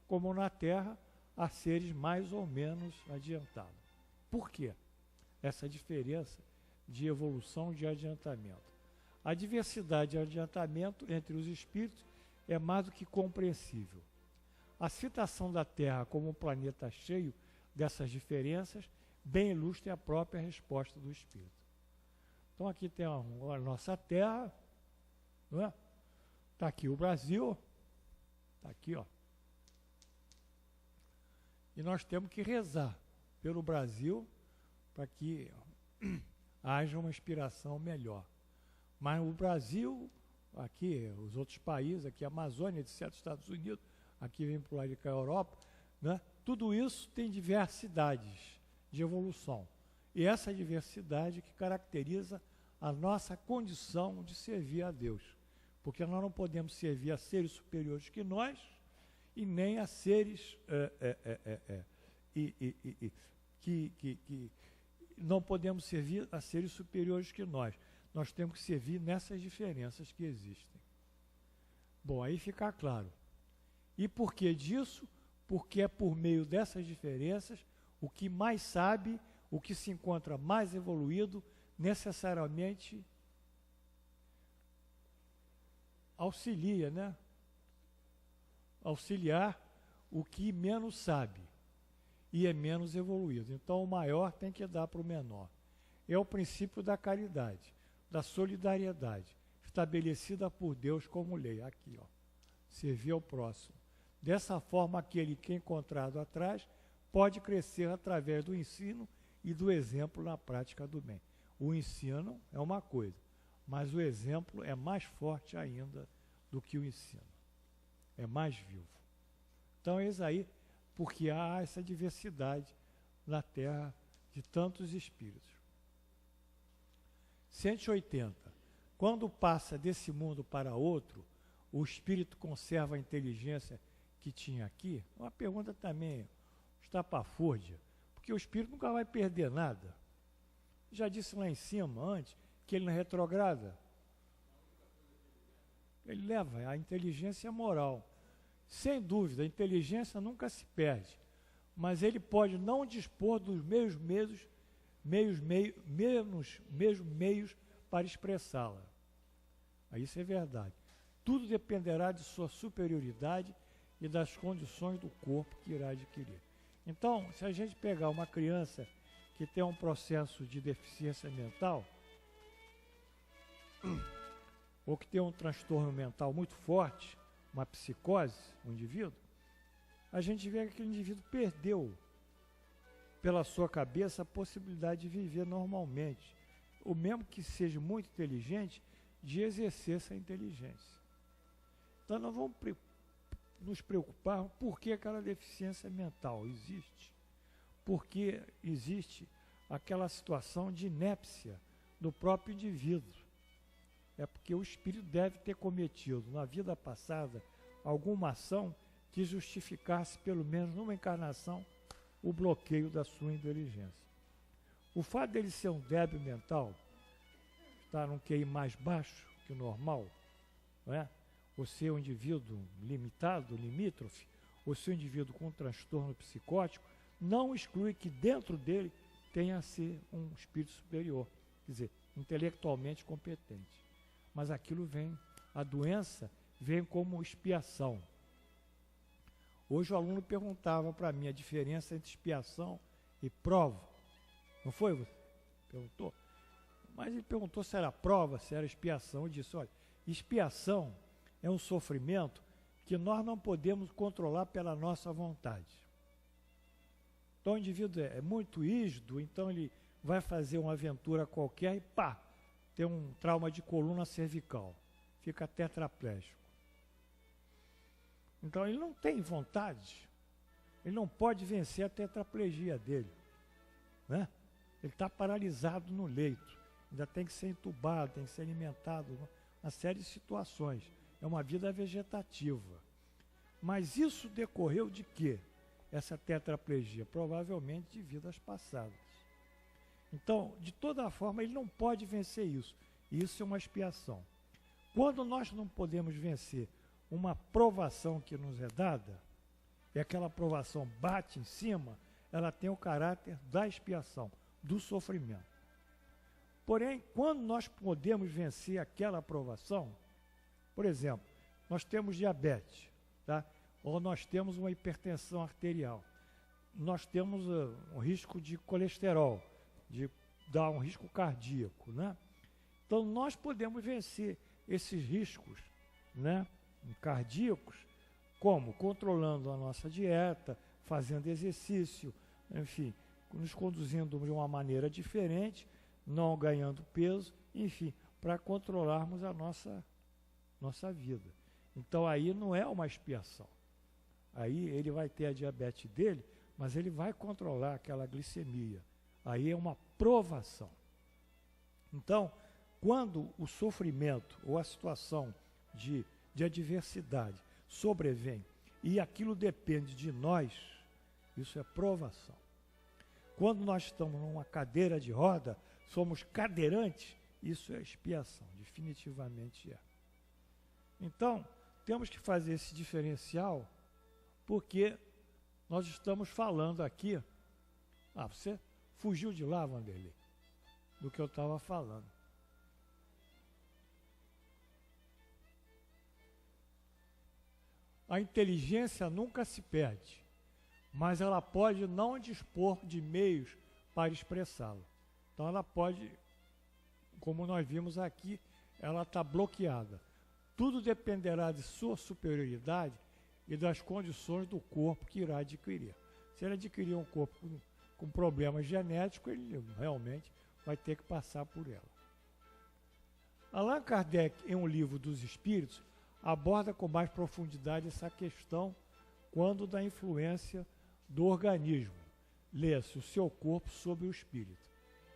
Como na Terra, há seres mais ou menos adiantados. Por quê? Essa diferença de evolução, de adiantamento. A diversidade de adiantamento entre os espíritos é mais do que compreensível. A citação da Terra como um planeta cheio dessas diferenças bem ilustra a própria resposta do Espírito. Então aqui tem a nossa Terra, não é? Está aqui o Brasil, está aqui, ó. E nós temos que rezar pelo Brasil para que haja uma inspiração melhor. Mas o Brasil, aqui, os outros países, aqui a Amazônia, etc., Estados Unidos, aqui vem para o lado de cá a Europa, né? Tudo isso tem diversidades de evolução. E essa diversidade que caracteriza a nossa condição de servir a Deus. Porque nós não podemos servir a seres superiores que nós e nem a seres que não podemos servir a seres superiores que nós. Nós temos que servir nessas diferenças que existem. Bom, aí fica claro. E por que disso? Porque é por meio dessas diferenças o que mais sabe, o que se encontra mais evoluído, necessariamente auxilia, né? Auxiliar o que menos sabe e é menos evoluído. Então o maior tem que dar para o menor. É o princípio da caridade, da solidariedade, estabelecida por Deus como lei. Aqui, ó, servir ao próximo. Dessa forma, aquele que é encontrado atrás pode crescer através do ensino e do exemplo na prática do bem. O ensino é uma coisa, mas o exemplo é mais forte ainda do que o ensino. É mais vivo. Então, eis aí, porque há essa diversidade na Terra de tantos espíritos. 180. Quando passa desse mundo para outro, o espírito conserva a inteligência que tinha aqui? Uma pergunta também estapafúrdia, porque o espírito nunca vai perder nada. Já disse lá em cima, antes, que ele não retrograda. Ele leva a inteligência moral. Sem dúvida, a inteligência nunca se perde, mas ele pode não dispor dos mesmos meios para expressá-la. Isso é verdade. Tudo dependerá de sua superioridade e das condições do corpo que irá adquirir. Então, se a gente pegar uma criança que tem um processo de deficiência mental, ou que tem um transtorno mental muito forte, uma psicose, um indivíduo, a gente vê que aquele indivíduo perdeu, pela sua cabeça, a possibilidade de viver normalmente, ou mesmo que seja muito inteligente, de exercer essa inteligência. Então nós vamos nos preocupar por que aquela deficiência mental existe. Porque existe aquela situação de inépcia do próprio indivíduo. É porque o espírito deve ter cometido na vida passada alguma ação que justificasse, pelo menos numa encarnação, o bloqueio da sua inteligência. O fato dele ser um débil mental, estar num QI mais baixo que o normal, não é? Ou ser um indivíduo limitado, limítrofe, ou ser um indivíduo com um transtorno psicótico, não exclui que dentro dele tenha a ser um espírito superior, quer dizer, intelectualmente competente. Mas aquilo vem, a doença vem como expiação. Hoje o aluno perguntava para mim a diferença entre expiação e prova. Não foi você? Perguntou? Mas ele perguntou se era prova, se era expiação. Eu disse, olha, expiação é um sofrimento que nós não podemos controlar pela nossa vontade. Então o indivíduo é muito rígido, então ele vai fazer uma aventura qualquer e pá, tem um trauma de coluna cervical, fica tetraplégico. Então ele não tem vontade, ele não pode vencer a tetraplegia dele, né? Ele está paralisado no leito, ainda tem que ser entubado, tem que ser alimentado, uma série de situações. É uma vida vegetativa. Mas isso decorreu de quê? Essa tetraplegia? Provavelmente de vidas passadas. Então, de toda forma, ele não pode vencer isso. Isso é uma expiação. Quando nós não podemos vencer uma provação que nos é dada, e aquela provação bate em cima, ela tem o caráter da expiação, do sofrimento. Porém, quando nós podemos vencer aquela provação, por exemplo, nós temos diabetes, tá? Ou nós temos uma hipertensão arterial, nós temos um risco de colesterol, de dar um risco cardíaco, né? Então, nós podemos vencer esses riscos, né, cardíacos, como? Controlando a nossa dieta, fazendo exercício, enfim, nos conduzindo de uma maneira diferente, não ganhando peso, enfim, para controlarmos a nossa vida. Então, aí não é uma expiação. Aí ele vai ter a diabetes dele, mas ele vai controlar aquela glicemia. Aí é uma provação. Então, quando o sofrimento ou a situação de adversidade sobrevém e aquilo depende de nós, isso é provação. Quando nós estamos numa cadeira de roda, somos cadeirantes, isso é expiação, definitivamente é. Então, temos que fazer esse diferencial, porque nós estamos falando aqui. Você fugiu de lá, Vanderlei, do que eu estava falando. A inteligência nunca se perde, mas ela pode não dispor de meios para expressá-la. Então ela pode, como nós vimos aqui, ela está bloqueada. Tudo dependerá de sua superioridade e das condições do corpo que irá adquirir. Se ele adquirir um corpo com problemas genéticos, ele realmente vai ter que passar por ela. Allan Kardec, em um livro dos Espíritos, aborda com mais profundidade essa questão quando da influência do organismo. Lê-se o seu corpo sobre o espírito.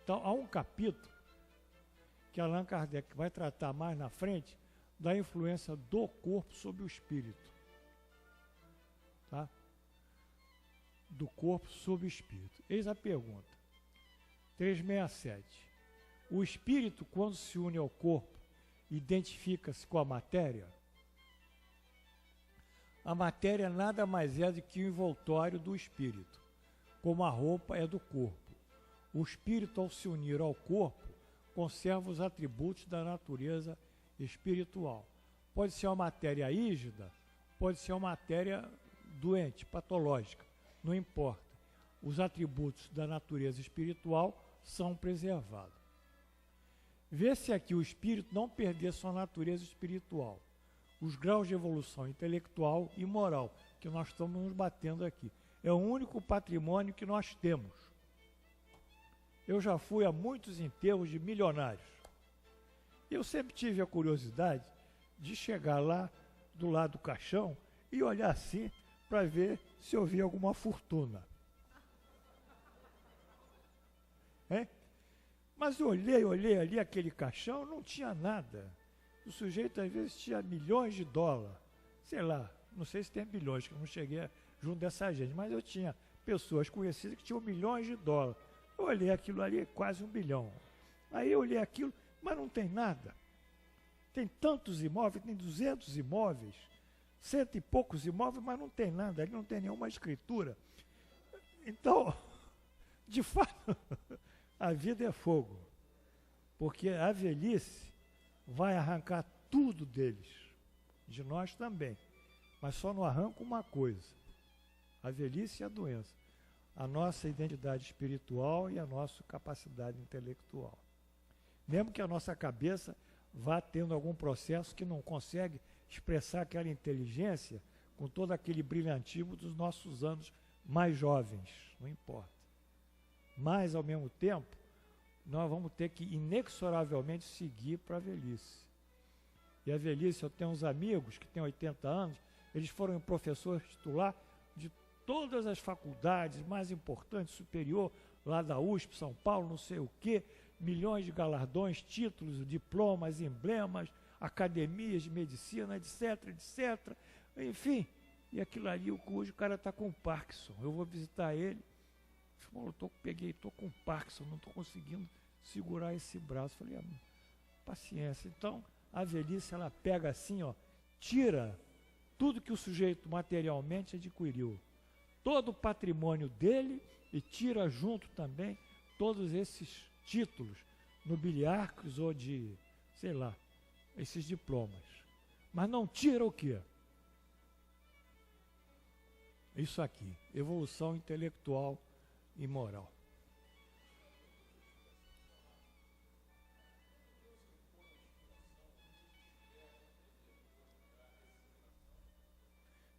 Então, há um capítulo que Allan Kardec vai tratar mais na frente da influência do corpo sobre o espírito. Tá? Do corpo sobre o espírito. Eis a pergunta. 367. O espírito, quando se une ao corpo, identifica-se com a matéria? A matéria nada mais é do que o envoltório do espírito, como a roupa é do corpo. O espírito, ao se unir ao corpo, conserva os atributos da natureza espiritual. Pode ser uma matéria rígida, pode ser uma matéria doente, patológica, não importa. Os atributos da natureza espiritual são preservados. Vê-se aqui o espírito não perder sua natureza espiritual, os graus de evolução intelectual e moral que nós estamos nos batendo aqui. É o único patrimônio que nós temos. Eu já fui a muitos enterros de milionários. Eu sempre tive a curiosidade de chegar lá do lado do caixão e olhar assim para ver se eu via alguma fortuna. Mas eu olhei ali aquele caixão, não tinha nada. O sujeito às vezes tinha milhões de dólares. Sei lá, não sei se tem bilhões, que eu não cheguei junto dessa gente, mas eu tinha pessoas conhecidas que tinham milhões de dólares. Eu olhei aquilo ali, quase 1 bilhão. Aí eu olhei aquilo, mas não tem nada. Tem tantos imóveis, tem 200 imóveis, 100 e poucos imóveis, mas não tem nada, ali não tem nenhuma escritura. Então, de fato, a vida é fogo, porque a velhice vai arrancar tudo deles, de nós também, mas só não arranca uma coisa: a velhice e a doença, a nossa identidade espiritual e a nossa capacidade intelectual. Mesmo que a nossa cabeça vá tendo algum processo que não consegue expressar aquela inteligência com todo aquele brilhantismo dos nossos anos mais jovens, não importa. Mas, ao mesmo tempo, nós vamos ter que inexoravelmente seguir para a velhice. E a velhice, eu tenho uns amigos que têm 80 anos, eles foram professores titular de todas as faculdades mais importantes, superior, lá da USP, São Paulo, não sei o quê, milhões de galardões, títulos, diplomas, emblemas, academias de medicina, etc, etc. Enfim, e aquilo ali, o cara está com Parkinson. Eu vou visitar ele, Falou, estou com Parkinson, não estou conseguindo segurar esse braço. Falei, paciência. Então, a velhice, ela pega assim, ó, tira tudo que o sujeito materialmente adquiriu, todo o patrimônio dele, e tira junto também todos esses títulos nobiliárquicos ou de, sei lá, esses diplomas. Mas não tira o quê? Isso aqui, evolução intelectual e moral.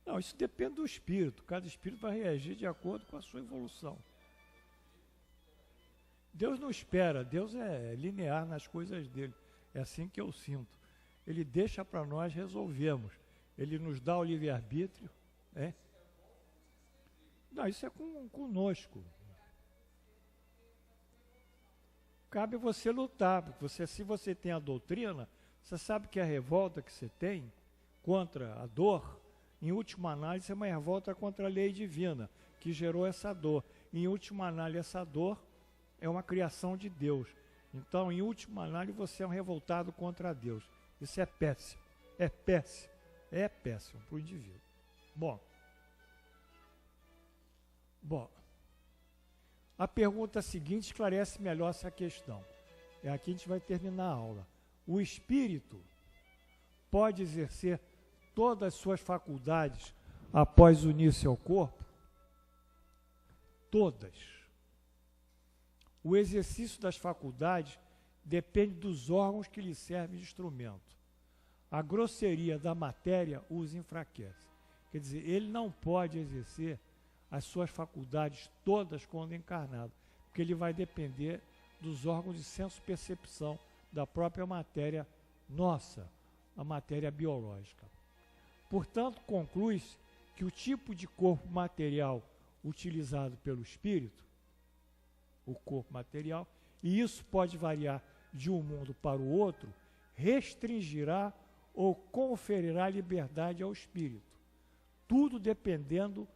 Não, isso depende do espírito. Cada espírito vai reagir de acordo com a sua evolução. Deus não espera, Deus é linear nas coisas dele. É assim que eu sinto. Ele deixa para nós resolvermos. Ele nos dá o livre-arbítrio. É? Não, isso é conosco. Cabe você lutar, porque se você tem a doutrina, você sabe que a revolta que você tem contra a dor, em última análise, é uma revolta contra a lei divina, que gerou essa dor. Em última análise, essa dor é uma criação de Deus. Então, em última análise, você é um revoltado contra Deus. Isso é péssimo. É péssimo. É péssimo para o indivíduo. Bom, a pergunta seguinte esclarece melhor essa questão. É aqui a gente vai terminar a aula. O espírito pode exercer todas as suas faculdades após unir-se ao corpo? Todas. O exercício das faculdades depende dos órgãos que lhe servem de instrumento. A grosseria da matéria os enfraquece. Quer dizer, ele não pode exercer as suas faculdades todas quando encarnado, porque ele vai depender dos órgãos de senso-percepção da própria matéria nossa, a matéria biológica. Portanto, conclui-se que o tipo de corpo material utilizado pelo espírito, o corpo material, e isso pode variar de um mundo para o outro, restringirá ou conferirá liberdade ao espírito. Tudo dependendo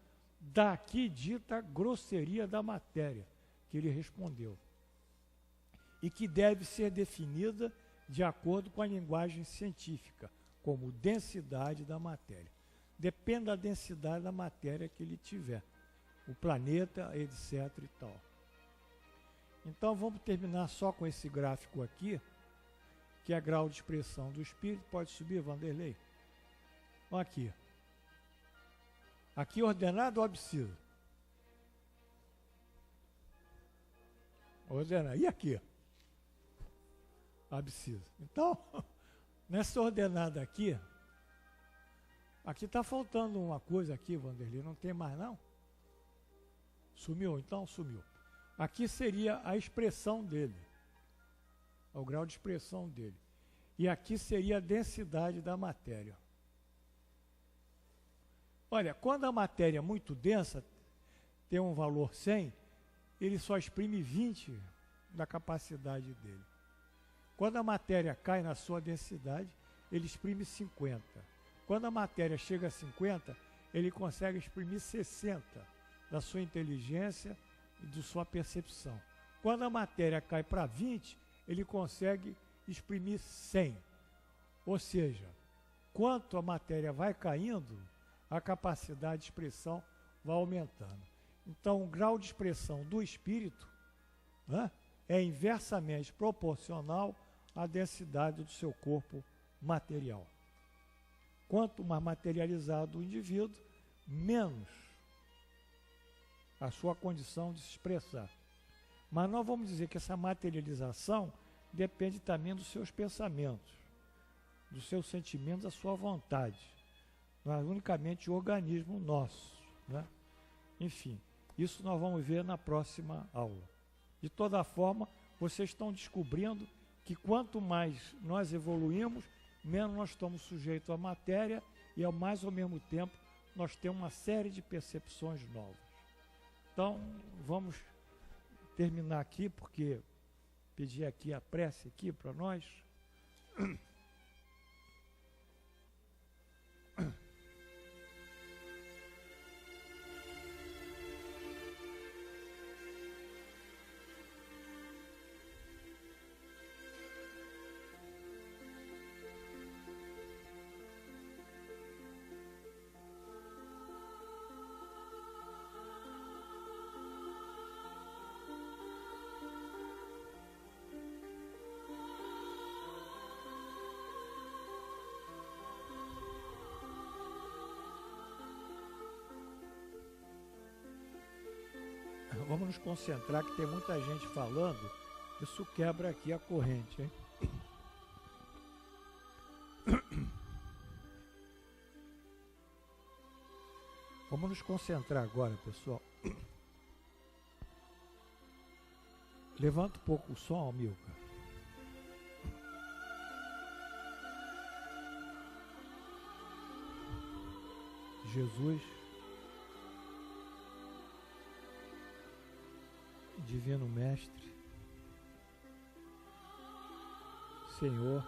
da aqui dita grosseria da matéria, que ele respondeu, e que deve ser definida de acordo com a linguagem científica, como densidade da matéria. Depende da densidade da matéria que ele tiver, o planeta, etc. e tal. Então vamos terminar só com esse gráfico aqui, que é grau de expressão do espírito. Pode subir, Vanderlei? Olha aqui. Aqui ordenado ou abscissa? Ordenado. E aqui? Abscissa. Então, nessa ordenada aqui está faltando uma coisa aqui, Vanderlei. Não tem mais, não? Sumiu? Então, sumiu. Aqui seria a expressão dele. O grau de expressão dele. E aqui seria a densidade da matéria. Olha, quando a matéria é muito densa, tem um valor 100, ele só exprime 20 da capacidade dele. Quando a matéria cai na sua densidade, ele exprime 50. Quando a matéria chega a 50, ele consegue exprimir 60 da sua inteligência e da sua percepção. Quando a matéria cai para 20, ele consegue exprimir 100. Ou seja, quanto a matéria vai caindo, a capacidade de expressão vai aumentando. Então, o grau de expressão do espírito, né, é inversamente proporcional à densidade do seu corpo material. Quanto mais materializado o indivíduo, menos a sua condição de se expressar. Mas nós vamos dizer que essa materialização depende também dos seus pensamentos, dos seus sentimentos, da sua vontade. Não é unicamente o organismo nosso, né? Enfim, isso nós vamos ver na próxima aula. De toda forma, vocês estão descobrindo que quanto mais nós evoluímos, menos nós estamos sujeitos à matéria e, ao mais ao mesmo tempo, nós temos uma série de percepções novas. Então, vamos terminar aqui, porque pedi aqui a prece aqui para nós. Vamos nos concentrar que tem muita gente falando. Isso quebra aqui a corrente, hein? Vamos nos concentrar agora, pessoal. Levanta um pouco o som, Milka. Jesus, Divino Mestre, Senhor,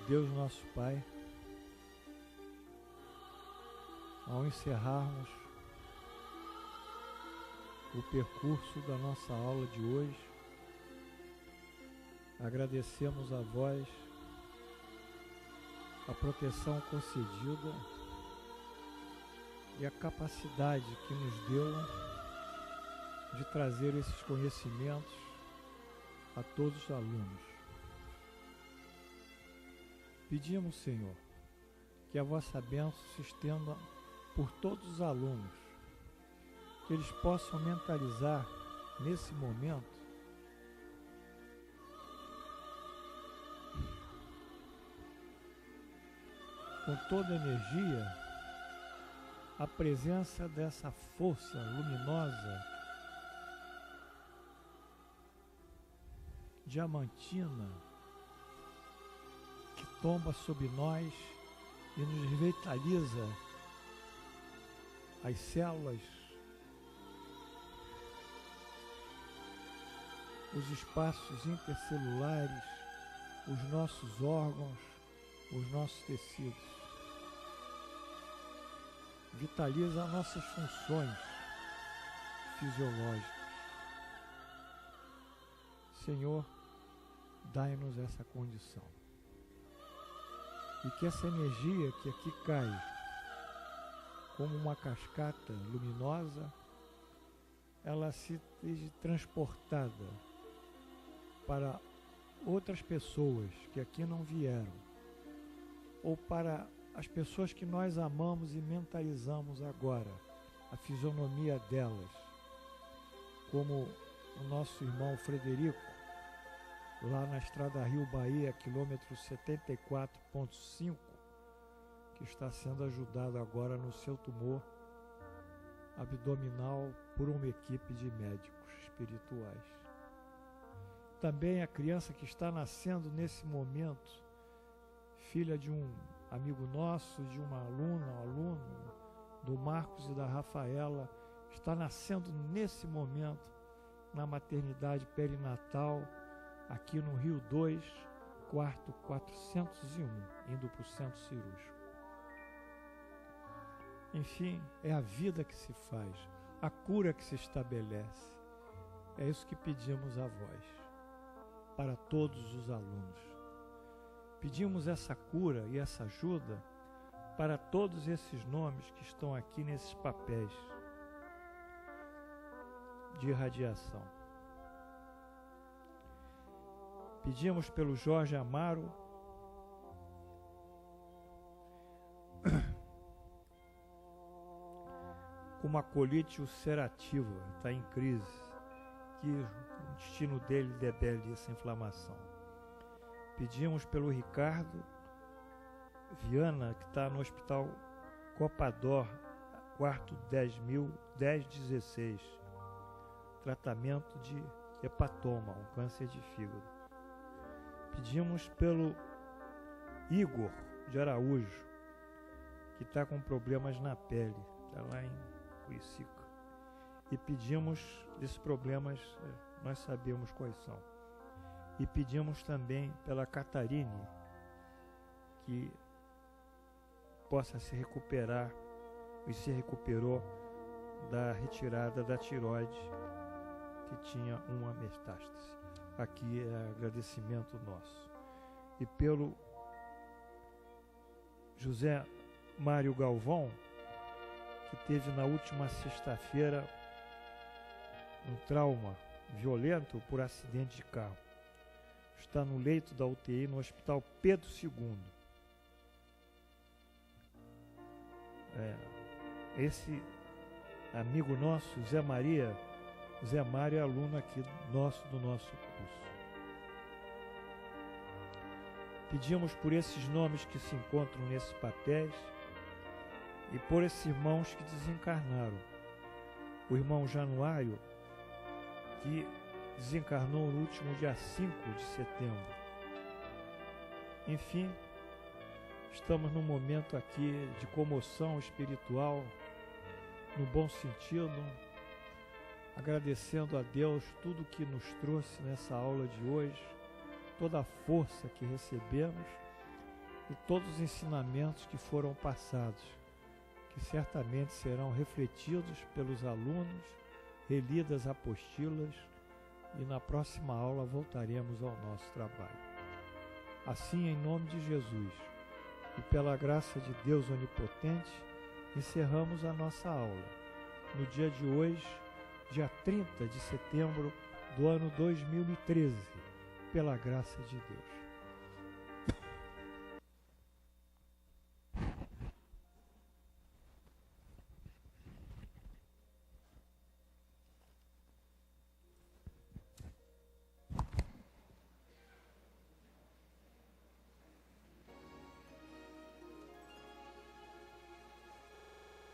Deus nosso Pai, ao encerrarmos o percurso da nossa aula de hoje, agradecemos a vós a proteção concedida e a capacidade que nos deu de trazer esses conhecimentos a todos os alunos. Pedimos, Senhor, que a vossa bênção se estenda por todos os alunos, que eles possam mentalizar nesse momento com toda a energia a presença dessa força luminosa, diamantina, que tomba sobre nós e nos revitaliza as células, os espaços intercelulares, os nossos órgãos, os nossos tecidos. Vitaliza as nossas funções fisiológicas. Senhor, dai-nos essa condição. E que essa energia que aqui cai como uma cascata luminosa, ela seja transportada para outras pessoas que aqui não vieram, ou para as pessoas que nós amamos e mentalizamos agora, a fisionomia delas, como o nosso irmão Frederico, lá na Estrada Rio Bahia, quilômetro 74.5, que está sendo ajudado agora no seu tumor abdominal por uma equipe de médicos espirituais. Também a criança que está nascendo nesse momento, filha de um amigo nosso, de uma aluna, aluno, do Marcos e da Rafaela, está nascendo nesse momento na maternidade perinatal, aqui no Rio 2, quarto 401, indo para o centro cirúrgico. Enfim, é a vida que se faz, a cura que se estabelece. É isso que pedimos a vós, para todos os alunos. Pedimos essa cura e essa ajuda para todos esses nomes que estão aqui nesses papéis de irradiação. Pedimos pelo Jorge Amaro, com uma colite ulcerativa, está em crise, que o intestino dele debele essa inflamação. Pedimos pelo Ricardo Viana, que está no Hospital Copador, quarto 10.1016, tratamento de hepatoma, um câncer de fígado. Pedimos pelo Igor de Araújo, que está com problemas na pele, está lá em Curicica. E pedimos, esses problemas, nós sabemos quais são. E pedimos também pela Catarine, que possa se recuperar e se recuperou da retirada da tireoide, que tinha uma metástase. Aqui é agradecimento nosso. E pelo José Mário Galvão, que teve na última sexta-feira um trauma violento por acidente de carro. Está no leito da UTI no Hospital Pedro II. esse amigo nosso, Zé Mário é aluno aqui do nosso curso. Pedimos por esses nomes que se encontram nesses papéis e por esses irmãos que desencarnaram. O irmão Januário, que desencarnou no último dia 5 de setembro. Enfim, estamos num momento aqui de comoção espiritual, no bom sentido, agradecendo a Deus tudo que nos trouxe nessa aula de hoje, toda a força que recebemos e todos os ensinamentos que foram passados, que certamente serão refletidos pelos alunos, relidas apostilas, e na próxima aula voltaremos ao nosso trabalho. Assim, em nome de Jesus e pela graça de Deus Onipotente, encerramos a nossa aula no dia de hoje, dia 30 de setembro do ano 2013, pela graça de Deus.